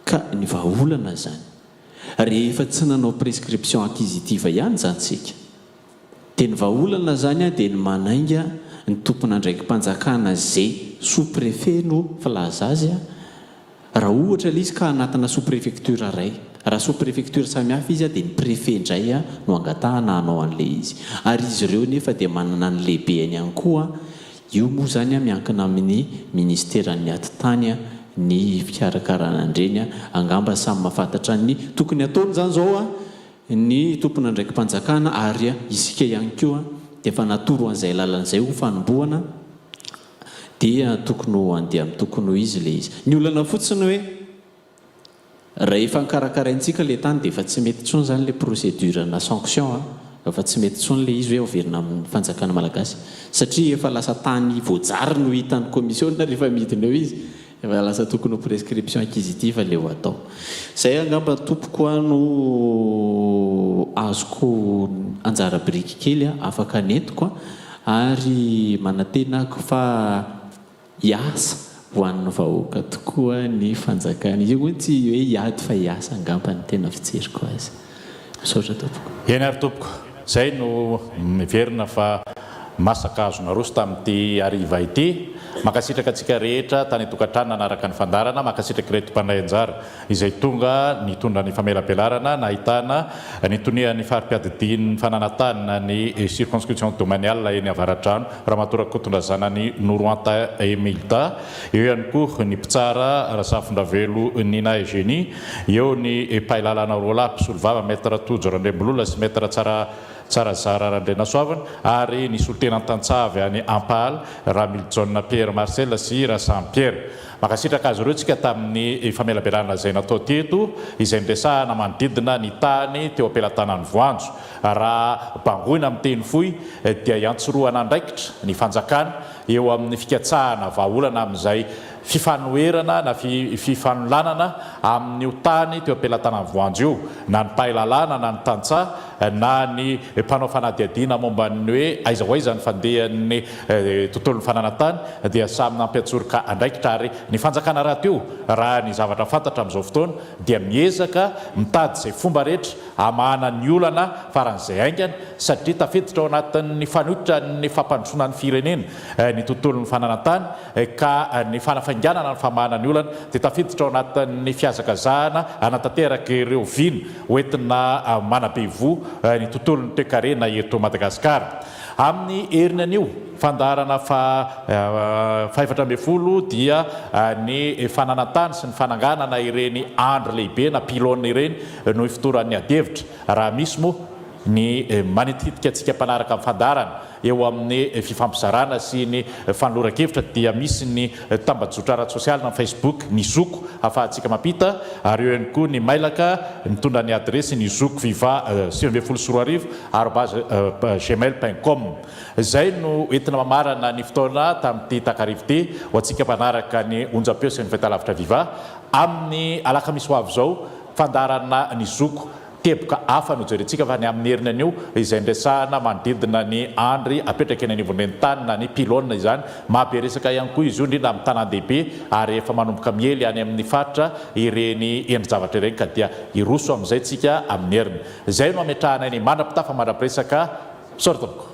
Ka ny vahaolana zany rehefa tsy nanao prescription acquisitive ihany zany tsika dia ny vahaolana zany dia ny manainga ny tompona ndraiky mpanjakana zay sous-préfet no filaza azy raha ohatra le izy ka anatina sous-préfecture ray. Raha sous-préfecture samihafa izy dia ny préfet indray no angatahana anao an'le izy ary izy ireo nefa dia manana ny lehibeany ihany koa. Io moa zany miankina amin'ny ministère ny atitany ny fikarakarana andreny angamba samy mahafantatra ny tokony ataony zany zao ny tompona ndraiky mpanjakana ary isika ihany koa dia efa natoro an'izay lalan'izay ho fanomboana dia tokony ho andeha amin'ny tokony ho izy le izy. Ny olana fotsiny hoe rehefa nikarakaraintsika le tany dia efa tsy mety tsony zany le procédure na sanction efa tsy mety tsony le izy hoe overina amin'ny fanjakana malagasy satria efa lasa tany voajary no hitan'ny commission rehefa midina eo izy efa lasa tokony ho prescription acquisitive le ho atao. Zay angamba tompoko no azoko anjara biriky kely afaka nentiko ary manatenako fa hiasa ho an'ny vahoaka tokoa ny fanjakana. Io tsy hoe hiady fa hiasa angamba ny tena fijeriko azy. Misaotra tompoko. Eny ary tompoko. Zay no miverina fa masaka azona roso tamin'ity ariva ity makasitraka atsika rehetra tany tokantrano nanaraka ny fandarana makasitraka reto mpanay anjara izay tonga nitondra ny famelabelarana nahitana nitonian'ny farim-piadidian'ny fananatanina ny circonscription domaniale eny avaratrano Ramatoa Kotondrazana ny Noroanta Emilda. Eo ihany koa ny mpitsara Rasafondravelo Nina Eugénie, eo ny pailalana roa lahy mpisolovava maître Tojo Randrembololona sy maître Tsara Tsarazara Randrena Soavana ary nisy olotena Tantsavy any Ampal Ramil John Pierre Marcel sy Rasan Pierre. Makasitraka azy ireo tsika tamin'ny famelabelana izay natao teto izay niresahana manodidina ny tany teo ampelantanan'ny Voanjo. Raha bangoina amin'ny teny fohy dia iantsoroana andraikitra ny fanjakana eo amin'ny fikatsahana vahaolana amin'izay fifanoherana na fifanolanana amin'ny tany teo ampelantanan'ny Voanjo io, na ny mpahalalana na ny tantsaha na ny mpanao fanadihadiana momba ny hoe aiza ho aiza ny fandehan'ny tontolon'ny fananantany dia samy nampiatsoroka andraikitra. Ary ny fanjakana raha teo raha ny zavatra fantatra amin'izao fotoana dia miezaka mitady izay fomba rehetra hamahana ny olana faran'izay aingana satria tafiditra ao anatin'ny fanohitra ny fampandrosoana ny firenena ny tontolon'ny fananantany ka ny fanafainganana ny famahana ny olana dia tafiditra ao anatin'ny fiazakazahana anatanteraka ireo viny hoentina manabe vo ny tontolon'ny toekarena eto Madagasikara. Amin'ny herinan'io fandarana faefatra ambin'ny folo dia ny fananantany sy ny fananganana ireny andro lehibe na pilôna ireny no fitoran'ny adevitra. Raha misy moa ny manititika antsika mpanaraka amin'ny fandarana eo amin'ny fifampizarana sy ny fanoloran-kevitra dia misy ny tambajotra ara-tsosialy na Facebook ny zoko ahafahantsika mampita, ary eo ihany koa ny mailaka mitondra ny adresy ny zoko viva 7/4@gmail.com. Izay no entina mamarana ny fotoana tamin'ity takarivo ty ho antsika mpanaraka ny onjam-peo sy ny fahitalavitra viva amin'ny alakamisy ho avy izao fandarana ny zoko teboka hafa no jerentsika fa ny amin'ny herinan'io izay ndresahana manodidina ny andry apetraka eny anivon'ny tany na ny pilôna izany. Mahabe resaka ihany koa izy io indrindra amin'ny tanan-dehibe ary efa manomboka miely any amin'ny faritra ireny endri-javatra ireny ka dia iroso amin'izay tsika amin'ny herina. Izay no ametrahana ny mandrapitafa mandrapiresaka sortoniko.